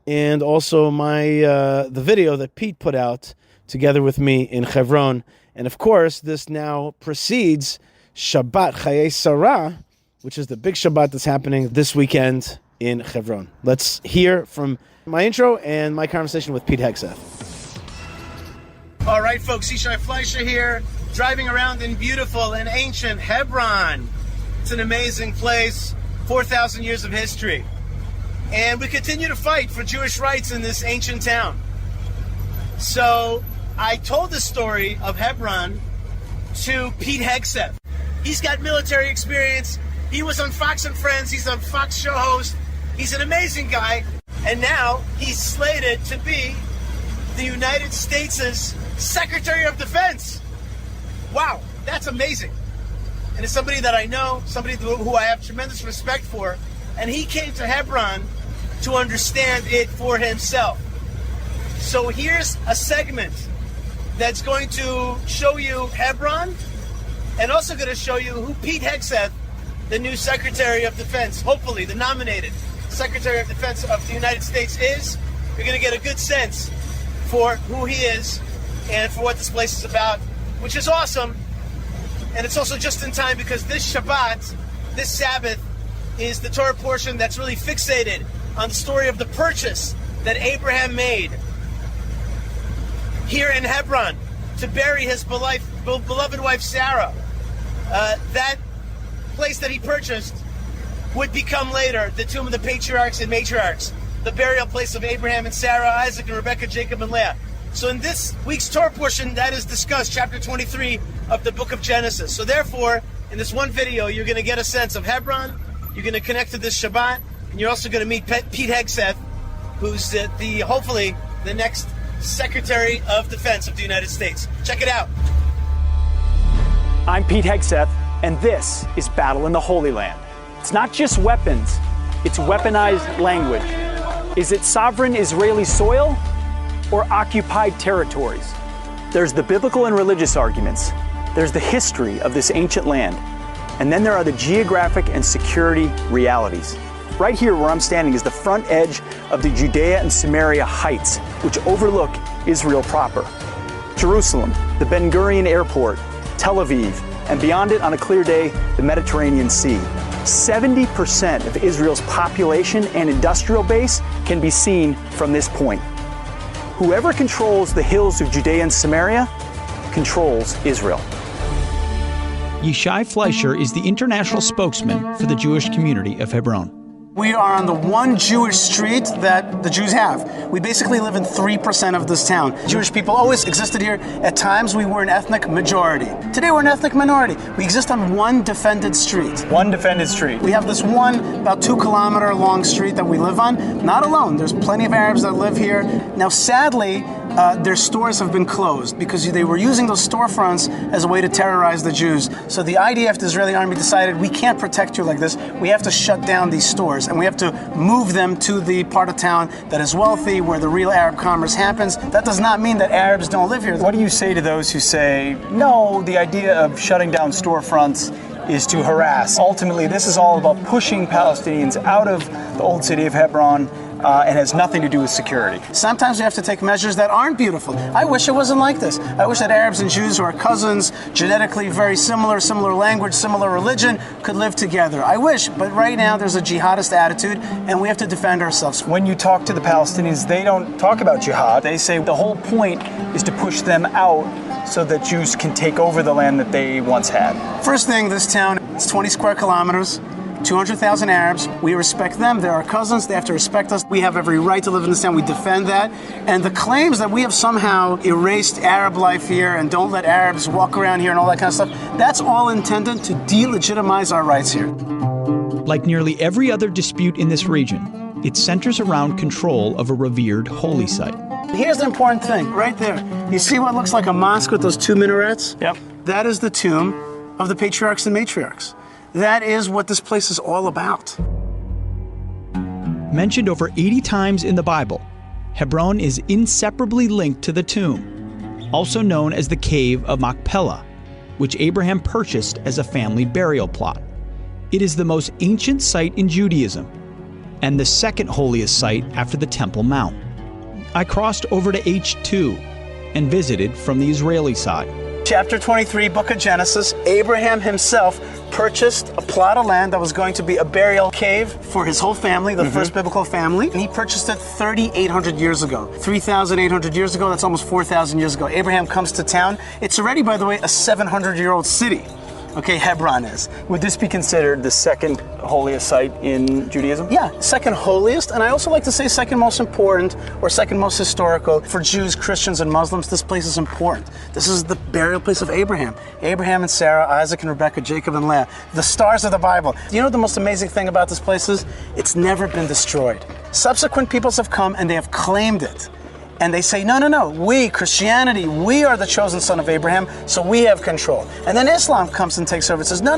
and also the video that Pete put out together with me in Hebron. And of course, this now precedes Shabbat Chayei Sarah, which is the big Shabbat that's happening this weekend in Hebron. Let's hear from my intro and my conversation with Pete Hegseth. All right, folks, Yishai Fleisher here, driving around in beautiful and ancient Hebron. It's an amazing place, 4,000 years of history. And we continue to fight for Jewish rights in this ancient town. So I told the story of Hebron to Pete Hegseth. He's got military experience. He was on Fox and Friends. He's a Fox show host. He's an amazing guy. And now he's slated to be the United States' Secretary of Defense. Wow, that's amazing. And it's somebody that I know, somebody who I have tremendous respect for. And he came to Hebron to understand it for himself. So here's a segment that's going to show you Hebron and also going to show you who Pete Hegseth, the new Secretary of Defense, hopefully the nominated Secretary of Defense of the United States is. You're going to get a good sense for who he is and for what this place is about, which is awesome. And it's also just in time because this Shabbat, this Sabbath, is the Torah portion that's really fixated on the story of the purchase that Abraham made here in Hebron to bury his beloved wife Sarah. That place that he purchased would become later the tomb of the patriarchs and matriarchs, the burial place of Abraham and Sarah, Isaac and Rebekah, Jacob and Leah. So in this week's Torah portion, that is discussed, chapter 23 of the book of Genesis. So therefore, in this one video, you're going to get a sense of Hebron, you're going to connect to this Shabbat, and you're also going to meet Pete Hegseth, who's hopefully the next Secretary of Defense of the United States. Check it out. I'm Pete Hegseth, and this is Battle in the Holy Land. It's not just weapons, it's weaponized language. Is it sovereign Israeli soil or occupied territories? There's the biblical and religious arguments. There's the history of this ancient land. And then there are the geographic and security realities. Right here where I'm standing is the front edge of the Judea and Samaria heights, which overlook Israel proper. Jerusalem, the Ben Gurion Airport, Tel Aviv, and beyond it on a clear day, the Mediterranean Sea. 70% of Israel's population and industrial base can be seen from this point. Whoever controls the hills of Judea and Samaria controls Israel. Yishai Fleisher is the international spokesman for the Jewish community of Hebron. We are on the one Jewish street that the Jews have. We basically live in 3% of this town. Jewish people always existed here. At times we were an ethnic majority. Today we're an ethnic minority. We exist on one defended street. One defended street. We have this one about 2 kilometer long street that we live on. Not alone. There's plenty of Arabs that live here. Now sadly, their stores have been closed because they were using those storefronts as a way to terrorize the Jews. So the IDF, the Israeli army, decided we can't protect you like this. We have to shut down these stores and we have to move them to the part of town that is wealthy, where the real Arab commerce happens. That does not mean that Arabs don't live here. What do you say to those who say, no, the idea of shutting down storefronts is to harass? Ultimately, this is all about pushing Palestinians out of the old city of Hebron, and has nothing to do with security. Sometimes we have to take measures that aren't beautiful. I wish it wasn't like this. I wish that Arabs and Jews who are cousins, genetically very similar language, similar religion, could live together. I wish, but right now there's a jihadist attitude and we have to defend ourselves. When you talk to the Palestinians, they don't talk about jihad. They say the whole point is to push them out so that Jews can take over the land that they once had. First thing, this town, it's 20 square kilometers. 200,000 Arabs. We respect them. They're our cousins. They have to respect us. We have every right to live in this town. We defend that. And the claims that we have somehow erased Arab life here and don't let Arabs walk around here and all that kind of stuff, that's all intended to delegitimize our rights here. Like nearly every other dispute in this region, it centers around control of a revered holy site. Here's the important thing, right there. You see what looks like a mosque with those 2 minarets? Yep. That is the tomb of the patriarchs and matriarchs. That is what this place is all about. Mentioned over 80 times in the Bible, Hebron is inseparably linked to the tomb, also known as the Cave of Machpelah, which Abraham purchased as a family burial plot. It is the most ancient site in Judaism, and the second holiest site after the Temple Mount. I crossed over to H2 and visited from the Israeli side. Chapter 23, book of Genesis, Abraham himself purchased a plot of land that was going to be a burial cave for his whole family, the first biblical family, and he purchased it 3,800 years ago. 3,800 years ago, that's almost 4,000 years ago. Abraham comes to town. It's already, by the way, a 700-year-old city. Okay, Hebron is. Would this be considered the second holiest site in Judaism? Yeah, second holiest, and I also like to say second most important or second most historical. For Jews, Christians, and Muslims, this place is important. This is the burial place of Abraham. Abraham and Sarah, Isaac and Rebekah, Jacob and Leah, the stars of the Bible. You know what the most amazing thing about this place is? It's never been destroyed. Subsequent peoples have come and they have claimed it. And they say, no, we, Christianity, we are the chosen son of Abraham, so we have control. And then Islam comes and takes over and says, no,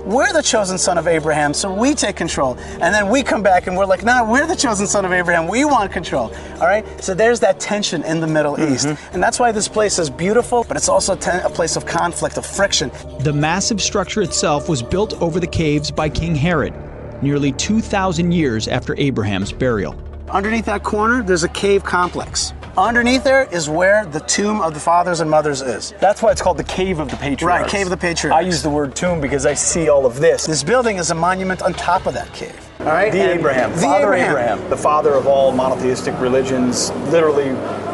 we're the chosen son of Abraham, so we take control. And then we come back and we're like, no, we're the chosen son of Abraham, we want control. All right? So there's that tension in the Middle East. And that's why this place is beautiful, but it's also a place of conflict, of friction. The massive structure itself was built over the caves by King Herod, nearly 2,000 years after Abraham's burial. Underneath that corner, there's a cave complex. Underneath there is where the tomb of the fathers and mothers is. That's why it's called the Cave of the Patriarchs. Right, Cave of the Patriarchs. I use the word tomb because I see all of this. This building is a monument on top of that cave. All right? Father Abraham, the father of all monotheistic religions, literally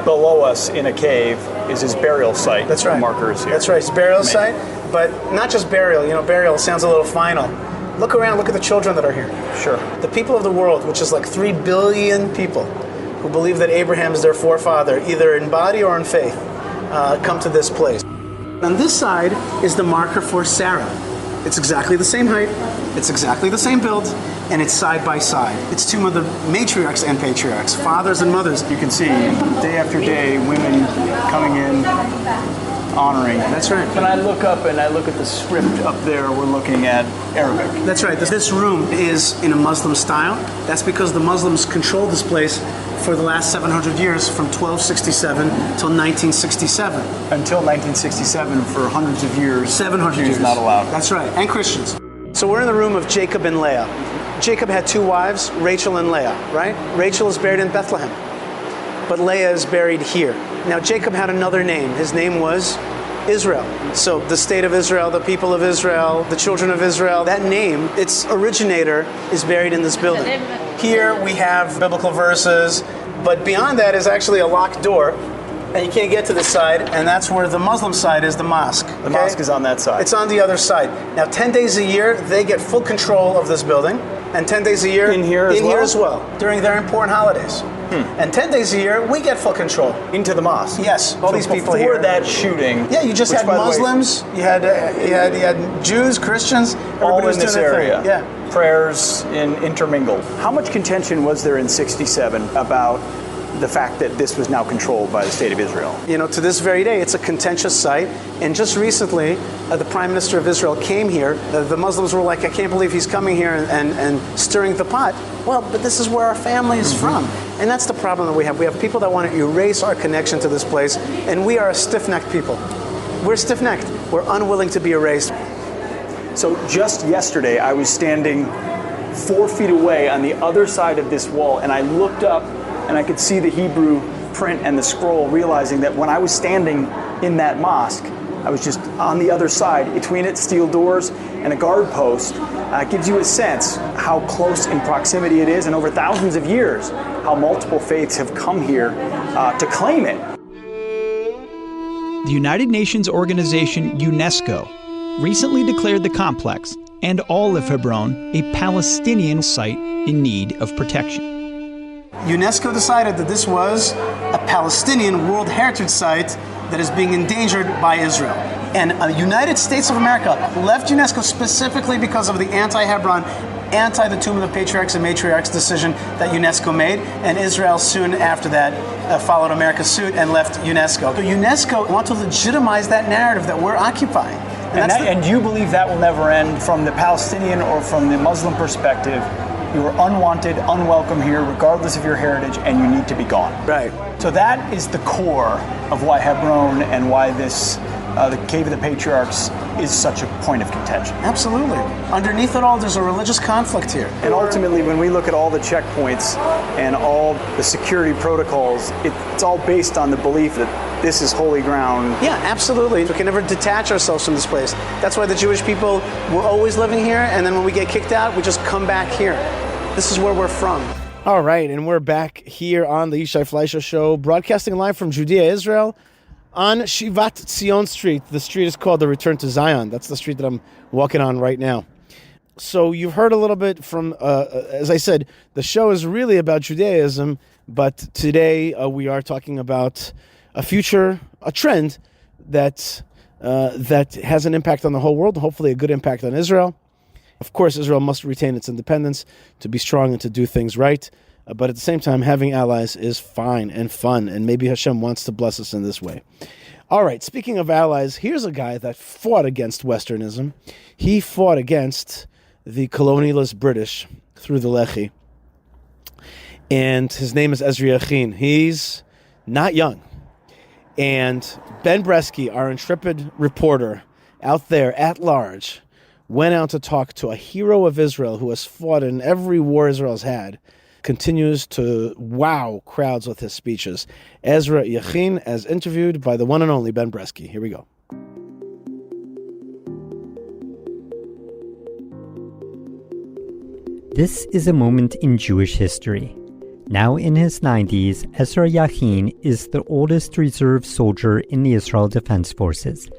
below us in a cave is his burial site. That's right. The marker is here. That's right, his burial site, but not just burial. You know, burial sounds a little final. Look around, look at the children that are here. Sure. The people of the world, which is like 3 billion people, who believe that Abraham is their forefather, either in body or in faith, come to this place. On this side is the marker for Sarah. It's exactly the same height, it's exactly the same build, and it's side by side. It's tomb of the matriarchs and patriarchs, fathers and mothers. You can see day after day women coming in, honoring. That's right. When I look up and I look at the script up there, we're looking at Arabic. That's right. This room is in a Muslim style. That's because the Muslims controlled this place for the last 700 years, from 1267 till 1967. Until 1967, for hundreds of years, 700 Jews years. not allowed. That's right, and Christians. So we're in the room of Jacob and Leah. Jacob had two wives, Rachel and Leah, right? Rachel is buried in Bethlehem, but Leah is buried here. Now Jacob had another name. His name was Israel. So the state of Israel, the people of Israel, the children of Israel, that name, its originator is buried in this building. Here we have biblical verses, but beyond that is actually a locked door, and you can't get to this side, and that's where the Muslim side is, the mosque. The mosque is on that side. It's on the other side. Now 10 days a year, they get full control of this building, and 10 days a year in here as well, during their important holidays. And 10 days a year, we get full control. Into the mosque? Yes, all these people here. Before that shooting... Yeah, you just had Muslims, you had Jews, Christians, everybody all was in this doing their area. thing. Yeah. Prayers intermingled. How much contention was there in 67 about the fact that this was now controlled by the state of Israel? You know, to this very day, it's a contentious site. And just recently, the Prime Minister of Israel came here. The Muslims were like, I can't believe he's coming here and stirring the pot. Well, but this is where our family is from. And that's the problem that we have. We have people that want to erase our connection to this place, and we are a stiff-necked people. We're stiff-necked. We're unwilling to be erased. So just yesterday, I was standing 4 feet away on the other side of this wall, and I looked up and I could see the Hebrew print and the scroll, realizing that when I was standing in that mosque, I was just on the other side, between its steel doors and a guard post. It gives you a sense how close in proximity it is, and over thousands of years, how multiple faiths have come here to claim it. The United Nations organization UNESCO recently declared the complex and all of Hebron a Palestinian site in need of protection. UNESCO decided that this was a Palestinian World Heritage Site that is being endangered by Israel. And the United States of America left UNESCO specifically because of the anti-Hebron, anti-the Tomb of the Patriarchs and Matriarchs decision that UNESCO made, and Israel soon after that followed America's suit and left UNESCO. So UNESCO want to legitimize that narrative that we're occupying. And you believe that will never end from the Palestinian or from the Muslim perspective. You are unwanted, unwelcome here, regardless of your heritage, and you need to be gone. Right. So that is the core of why Hebron and why this, the Cave of the Patriarchs, is such a point of contention. Absolutely. Underneath it all, there's a religious conflict here. And ultimately, when we look at all the checkpoints and all the security protocols, it's all based on the belief that this is holy ground. Yeah, absolutely. We can never detach ourselves from this place. That's why the Jewish people were always living here, and then when we get kicked out, we just come back here. This is where we're from. All right, and we're back here on the Yishai Fleisher Show, broadcasting live from Judea, Israel, on Shivat Zion Street. The street is called the Return to Zion. That's the street that I'm walking on right now. So you've heard a little bit from, as I said, the show is really about Judaism, but today we are talking about a trend that has an impact on the whole world, hopefully a good impact on Israel. Of course, Israel must retain its independence to be strong and to do things right. But at the same time, having allies is fine and fun. And maybe Hashem wants to bless us in this way. All right, speaking of allies, here's a guy that fought against Westernism. He fought against the colonialist British through the Lehi. And his name is Ezra Yachin. He's not young. And Ben Bresky, our intrepid reporter out there at large, went out to talk to a hero of Israel who has fought in every war Israel's had, continues to wow crowds with his speeches. Ezra Yachin, as interviewed by the one and only Ben Bresky. Here we go. This is a moment in Jewish history. Now in his 90s, Ezra Yachin is the oldest reserve soldier in the Israel Defense Forces.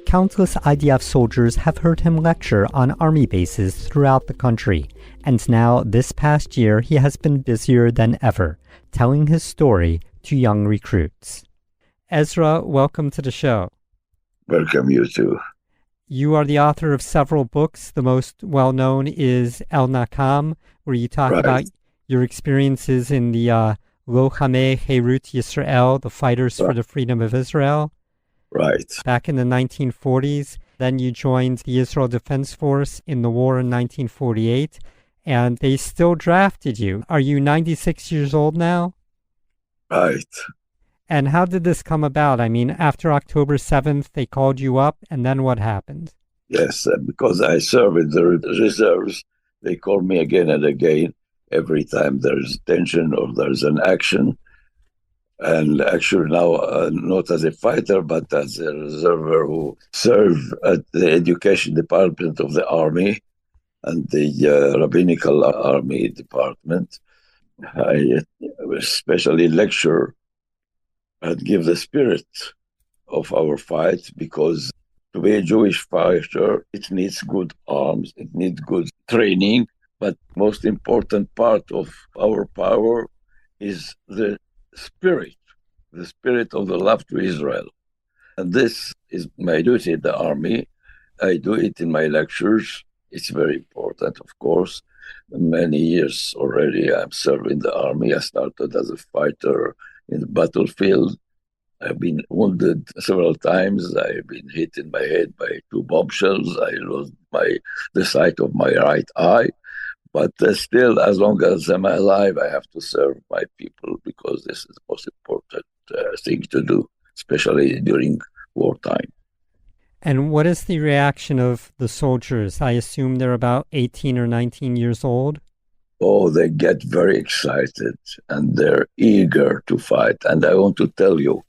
Countless IDF soldiers have heard him lecture on army bases throughout the country, and now this past year he has been busier than ever, telling his story to young recruits. Ezra, welcome to the show. Welcome, you too. You are the author of several books. The most well-known is El Nakam, where you talk about your experiences in the Lochamei Herut Yisrael, the Fighters for the Freedom of Israel. Right. Back in the 1940s. Then you joined the Israel Defense Force in the war in 1948, and they still drafted you. Are you 96 years old now? Right. And how did this come about? I mean, after October 7th, they called you up, and then what happened? Yes, because I serve in the reserves, they call me again and again every time there's tension or there's an action. And actually now, not as a fighter, but as a reserver who served at the education department of the army and the rabbinical army department. I especially lecture and give the spirit of our fight, because to be a Jewish fighter, it needs good arms, it needs good training, but most important part of our power is the spirit of the love to Israel. And this is my duty in the army. I do it in my lectures. It's very important, of course. Many years already I'm serving the army. I started as a fighter in the battlefield. I've been wounded several times. I've been hit in my head by 2 bombshells. I lost the sight of my right eye. But still, as long as I'm alive, I have to serve my people, because this is the most important thing to do, especially during wartime. And what is the reaction of the soldiers? I assume they're about 18 or 19 years old. Oh, they get very excited and they're eager to fight. And I want to tell you,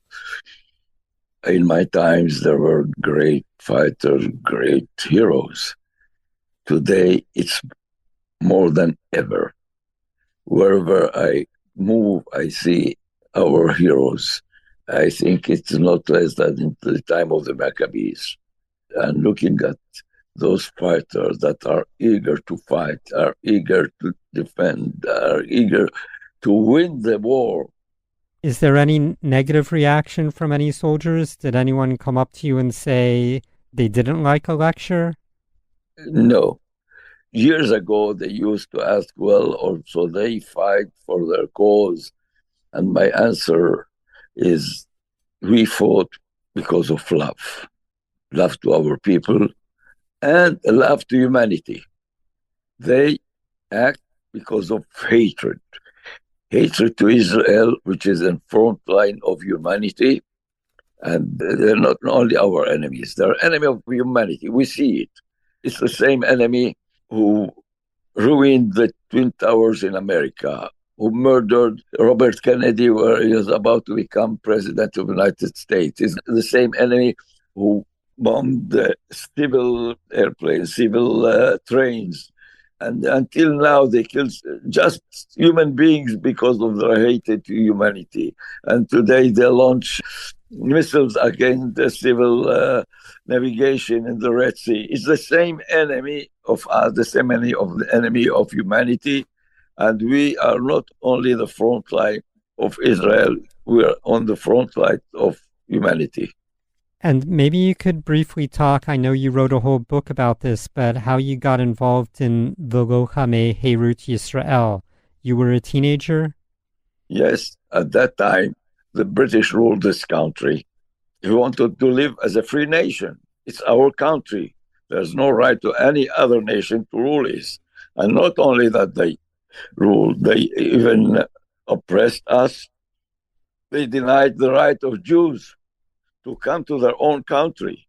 in my times, there were great fighters, great heroes. Today, it's more than ever. Wherever I move, I see our heroes. I think it's not less than in the time of the Maccabees. And looking at those fighters that are eager to fight, are eager to defend, are eager to win the war. Is there any negative reaction from any soldiers? Did anyone come up to you and say they didn't like a lecture? No. Years ago, they used to ask, well, also they fight for their cause. And my answer is, we fought because of love to our people and love to humanity. They act because of hatred to Israel, which is in front line of humanity. And they're not only our enemies, they're enemy of humanity. We see it. It's the same enemy who ruined the Twin Towers in America, who murdered Robert Kennedy where he was about to become president of the United States. It's the same enemy who bombed civil airplanes, civil trains. And until now, they kill just human beings because of their hatred to humanity. And today they launch missiles against the civil navigation in the Red Sea. It's the same enemy of us, the same enemy of humanity. And we are not only the front line of Israel, we are on the front line of humanity. And maybe you could briefly talk, I know you wrote a whole book about this, but how you got involved in the Lochamei Herut Yisrael. You were a teenager? Yes, at that time, the British ruled this country. We wanted to live as a free nation. It's our country. There's no right to any other nation to rule it. And not only that they ruled, they even oppressed us. They denied the right of Jews to come to their own country.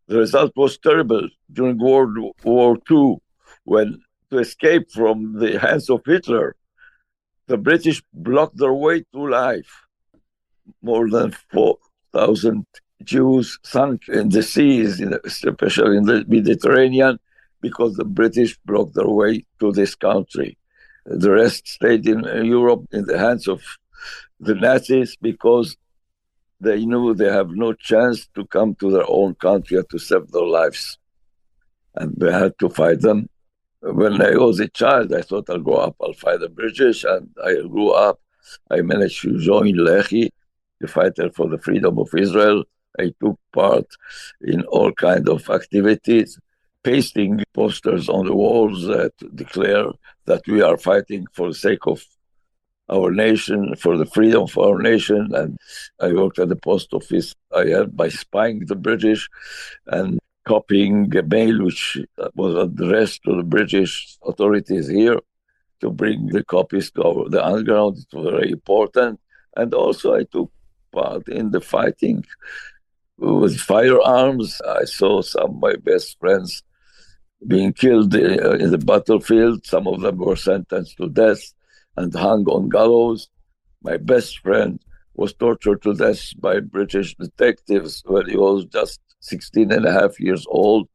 The result was terrible during World War II, when to escape from the hands of Hitler, the British blocked their way to life. More than 4,000 Jews sunk in the seas, especially in the Mediterranean, because the British blocked their way to this country. The rest stayed in Europe in the hands of the Nazis because they knew they have no chance to come to their own country and to save their lives. And we had to fight them. When I was a child, I thought I'll grow up, I'll fight the British, and I grew up. I managed to join Lehi, the fighter for the freedom of Israel, I took part in all kinds of activities, pasting posters on the walls that declare that we are fighting for the sake of our nation, for the freedom of our nation. And I worked at the post office. I helped by spying the British and copying a mail which was addressed to the British authorities here to bring the copies to the underground. It was very important. And also I took part in the fighting with firearms. I saw some of my best friends being killed in the battlefield. Some of them were sentenced to death and hung on gallows. My best friend was tortured to death by British detectives when he was just 16 and a half years old,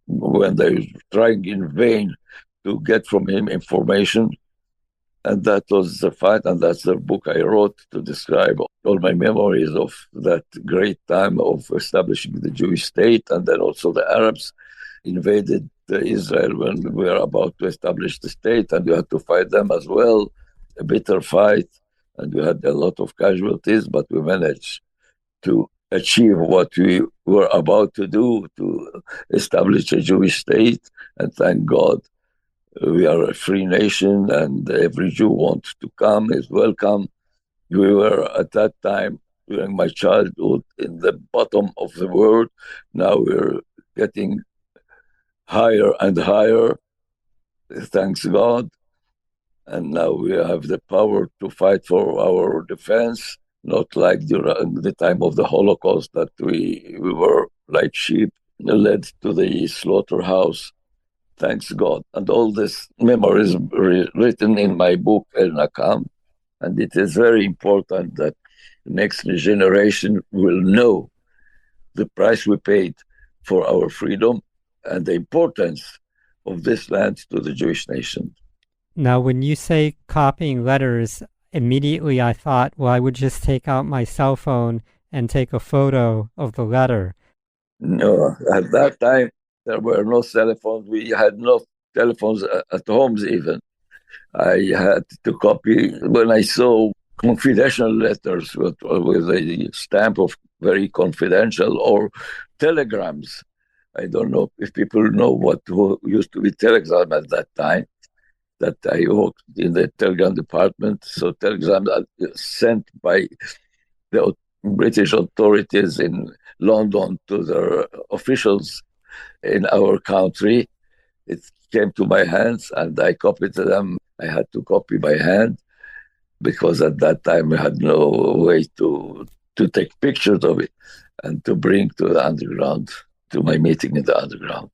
when they were trying in vain to get from him information. And that was the fight, and that's the book I wrote to describe all my memories of that great time of establishing the Jewish state. And then also the Arabs invaded Israel when we were about to establish the state, and you had to fight them as well, a bitter fight, and we had a lot of casualties, but we managed to achieve what we were about to do, to establish a Jewish state, and thank God. We are a free nation, and every Jew wants to come, is welcome. We were at that time, during my childhood, in the bottom of the world. Now we're getting higher and higher, thanks God. And now we have the power to fight for our defense, not like during the time of the Holocaust that we were like sheep led to the slaughterhouse. Thanks God. And all this memories written in my book, El Nakam. And it is very important that the next generation will know the price we paid for our freedom and the importance of this land to the Jewish nation. Now, when you say copying letters, immediately I thought, well, I would just take out my cell phone and take a photo of the letter. No, at that time, there were no cell phones. We had no telephones at homes even. I had to copy, when I saw confidential letters with a stamp of very confidential, or telegrams. I don't know if people know what used to be telegram at that time, that I worked in the telegram department. So telegrams are sent by the British authorities in London to their officials in our country. It came to my hands and I copied them. I had to copy by hand because at that time we had no way to take pictures of it and to bring to the underground, to my meeting in the underground.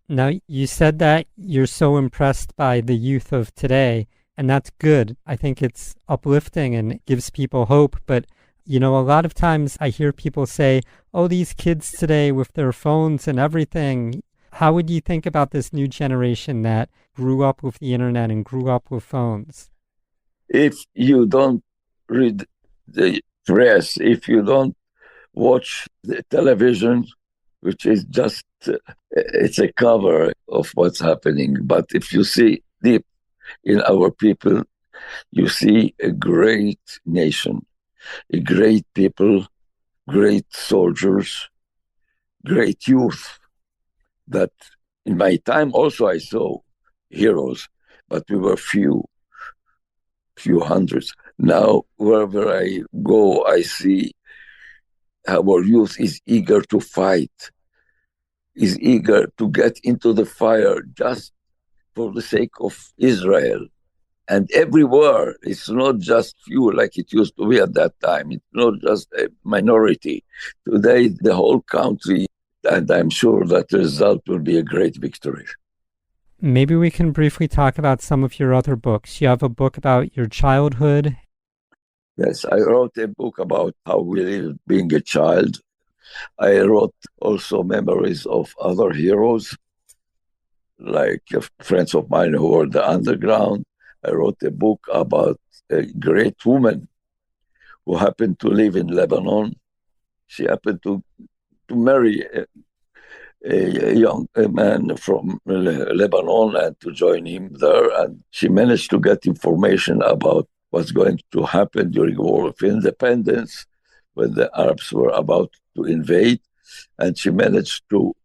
Now, you said that you're so impressed by the youth of today, and that's good. I think it's uplifting and it gives people hope. But, you know, a lot of times I hear people say, oh, these kids today with their phones and everything. How would you think about this new generation that grew up with the internet and grew up with phones? If you don't read the press, if you don't watch the television, which is just, it's a cover of what's happening. But if you see deep in our people, you see a great nation, a great people, great soldiers, great youth. That in my time also I saw heroes, but we were few hundreds. Now, wherever I go, I see our youth is eager to fight, is eager to get into the fire just for the sake of Israel. And everywhere, it's not just few like it used to be at that time. It's not just a minority. Today, the whole country, and I'm sure that the result will be a great victory. Maybe we can briefly talk about some of your other books. You have a book about your childhood. Yes, I wrote a book about how we lived being a child. I wrote also memories of other heroes, like friends of mine who were in the underground. I wrote a book about a great woman who happened to live in Lebanon. She happened to marry a young man from Lebanon and to join him there. And she managed to get information about what's going to happen during the War of Independence. when the Arabs were about to invade, and she managed to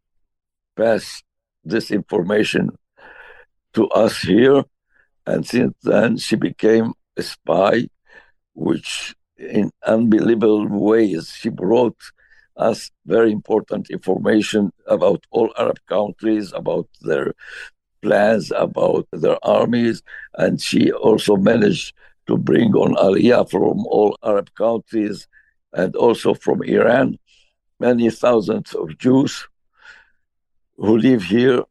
pass this information to us here. And since then, she became a spy, which in unbelievable ways, she brought us very important information about all Arab countries, about their plans, about their armies. And she also managed to bring on Aliyah from all Arab countries and also from Iran, many thousands of Jews who live here.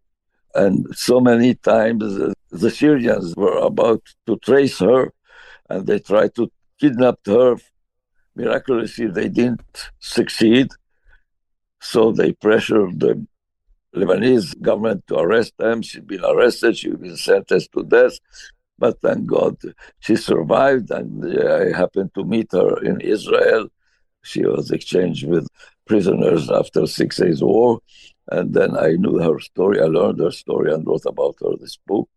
And so many times the Syrians were about to trace her, and they tried to kidnap her. Miraculously, they didn't succeed. So they pressured the Lebanese government to arrest them. She'd been arrested. She'd been sentenced to death. But thank God she survived, and I happened to meet her in Israel. She was exchanged with prisoners after 6 days war. And then I knew her story. I learned her story and wrote about her this book.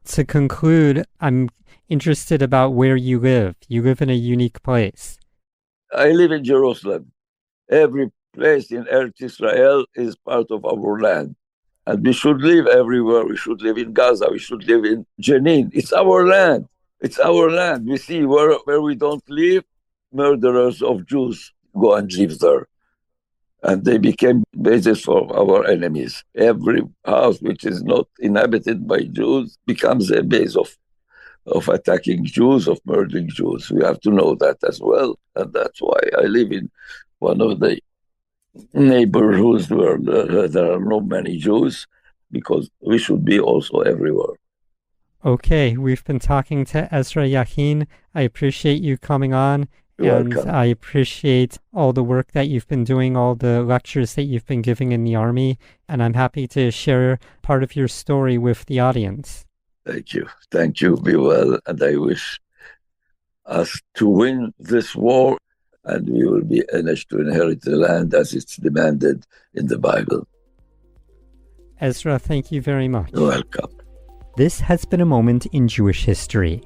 To conclude, I'm interested about where you live. You live in a unique place. I live in Jerusalem. Every place in Eretz Israel is part of our land. And we should live everywhere. We should live in Gaza. We should live in Jenin. It's our land. It's our land. We see where we don't live, murderers of Jews go and live there. And they became bases for our enemies. Every house which is not inhabited by Jews becomes a base of attacking Jews, of murdering Jews. We have to know that as well. And that's why I live in one of the neighborhoods where there are not many Jews, because we should be also everywhere. Okay, we've been talking to Ezra Yachin. I appreciate you coming on. You're welcome. I appreciate all the work that you've been doing, all the lectures that you've been giving in the Army, and I'm happy to share part of your story with the audience. Thank you. Thank you. Be well. And I wish us to win this war, and we will be enabled to inherit the land as it's demanded in the Bible. Ezra, thank you very much. You're welcome. This has been a moment in Jewish history.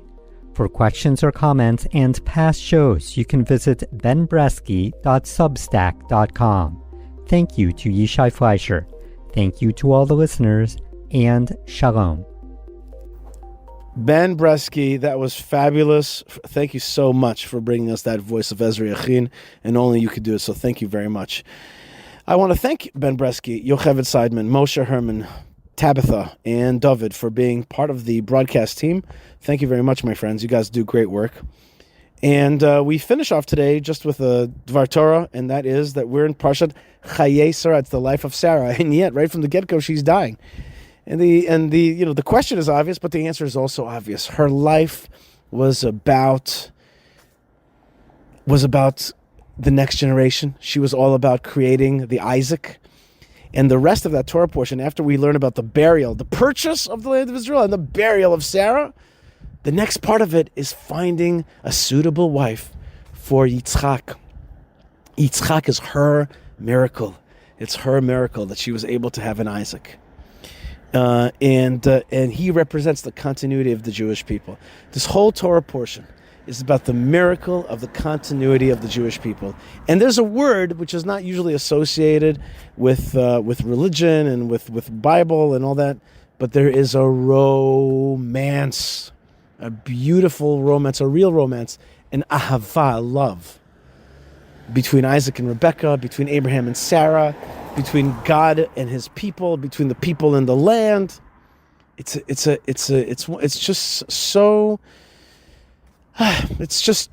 For questions or comments and past shows, you can visit benbresky.substack.com. Thank you to Yishai Fleisher. Thank you to all the listeners, and shalom. Ben Bresky, that was fabulous. Thank you so much for bringing us that voice of Ezra Yachin, and only you could do it, so thank you very much. I want to thank Ben Bresky, Yocheved Seidman, Moshe Herman, Tabitha, and David for being part of the broadcast team. Thank you very much, my friends. You guys do great work. And we finish off today just with a Dvar Torah, and that is that we're in Parshat Chayei Sarah. It's the life of Sarah, and yet right from the get-go, she's dying. And the question is obvious, but the answer is also obvious. Her life was about the next generation. She was all about creating the Isaac. And the rest of that Torah portion, after we learn about the burial, the purchase of the land of Israel and the burial of Sarah, the next part of it is finding a suitable wife for Yitzchak. Yitzchak is her miracle. It's her miracle that she was able to have an Isaac. And he represents the continuity of the Jewish people. This whole Torah portion is about the miracle of the continuity of the Jewish people. And there's a word which is not usually associated with religion and with Bible and all that, but there is a romance, a beautiful romance, a real romance, an ahava, love, between Isaac and Rebekah, between Abraham and Sarah, between God and his people, between the people and the land. It's just so. It's just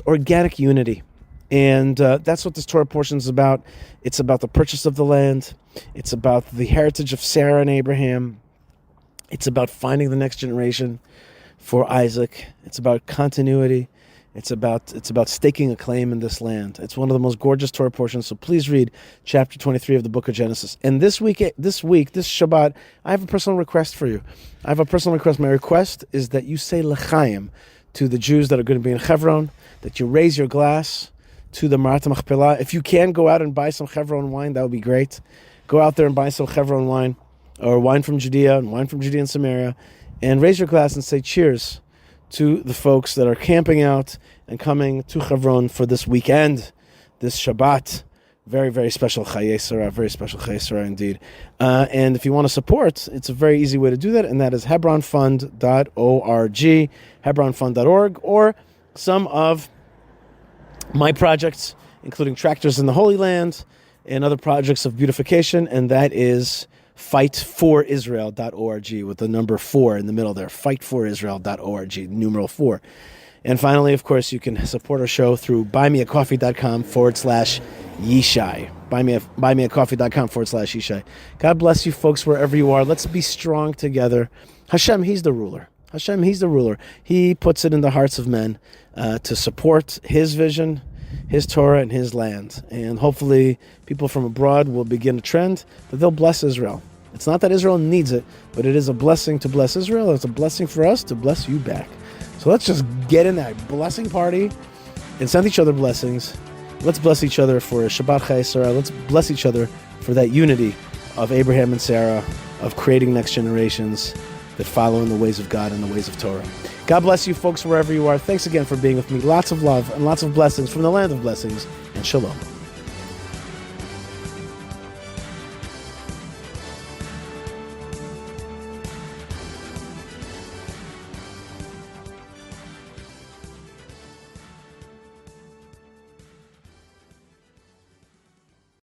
organic unity, and that's what this Torah portion is about. It's about the purchase of the land. It's about the heritage of Sarah and Abraham. It's about finding the next generation for Isaac. It's about continuity. It's about staking a claim in this land. It's one of the most gorgeous Torah portions. So please read chapter 23 of the book of Genesis. And this Shabbat, I have a personal request for you. I have a personal request. My request is that you say L'chaim to the Jews that are going to be in Hebron, that you raise your glass to the Marat Machpelah. If you can, go out and buy some Hebron wine. That would be great. Go out there and buy some Hebron wine, or wine from Judea and wine from Judea and Samaria, and raise your glass and say cheers to the folks that are camping out and coming to Hebron for this weekend. this Shabbat. Very, very special Chayei Sarah, very special Chayei Sarah indeed. And if you want to support, it's a very easy way to do that, and that is hebronfund.org, hebronfund.org, or some of my projects, including Tractors in the Holy Land and other projects of beautification, and that is fightforisrael.org with the number 4 in the middle there, fightforisrael.org, numeral 4. And finally, of course, you can support our show through buymeacoffee.com/Yishai. Buymeacoffee.com/Yishai. God bless you folks wherever you are. Let's be strong together. Hashem, He's the ruler. Hashem, He's the ruler. He puts it in the hearts of men to support His vision, His Torah, and His land. And hopefully people from abroad will begin a trend that they'll bless Israel. It's not that Israel needs it, but it is a blessing to bless Israel. It's a blessing for us to bless you back. So let's just get in that blessing party and send each other blessings. Let's bless each other for a Shabbat Chayei Sarah. Let's bless each other for that unity of Abraham and Sarah, of creating next generations that follow in the ways of God and the ways of Torah. God bless you folks wherever you are. Thanks again for being with me. Lots of love and lots of blessings from the land of blessings, and shalom.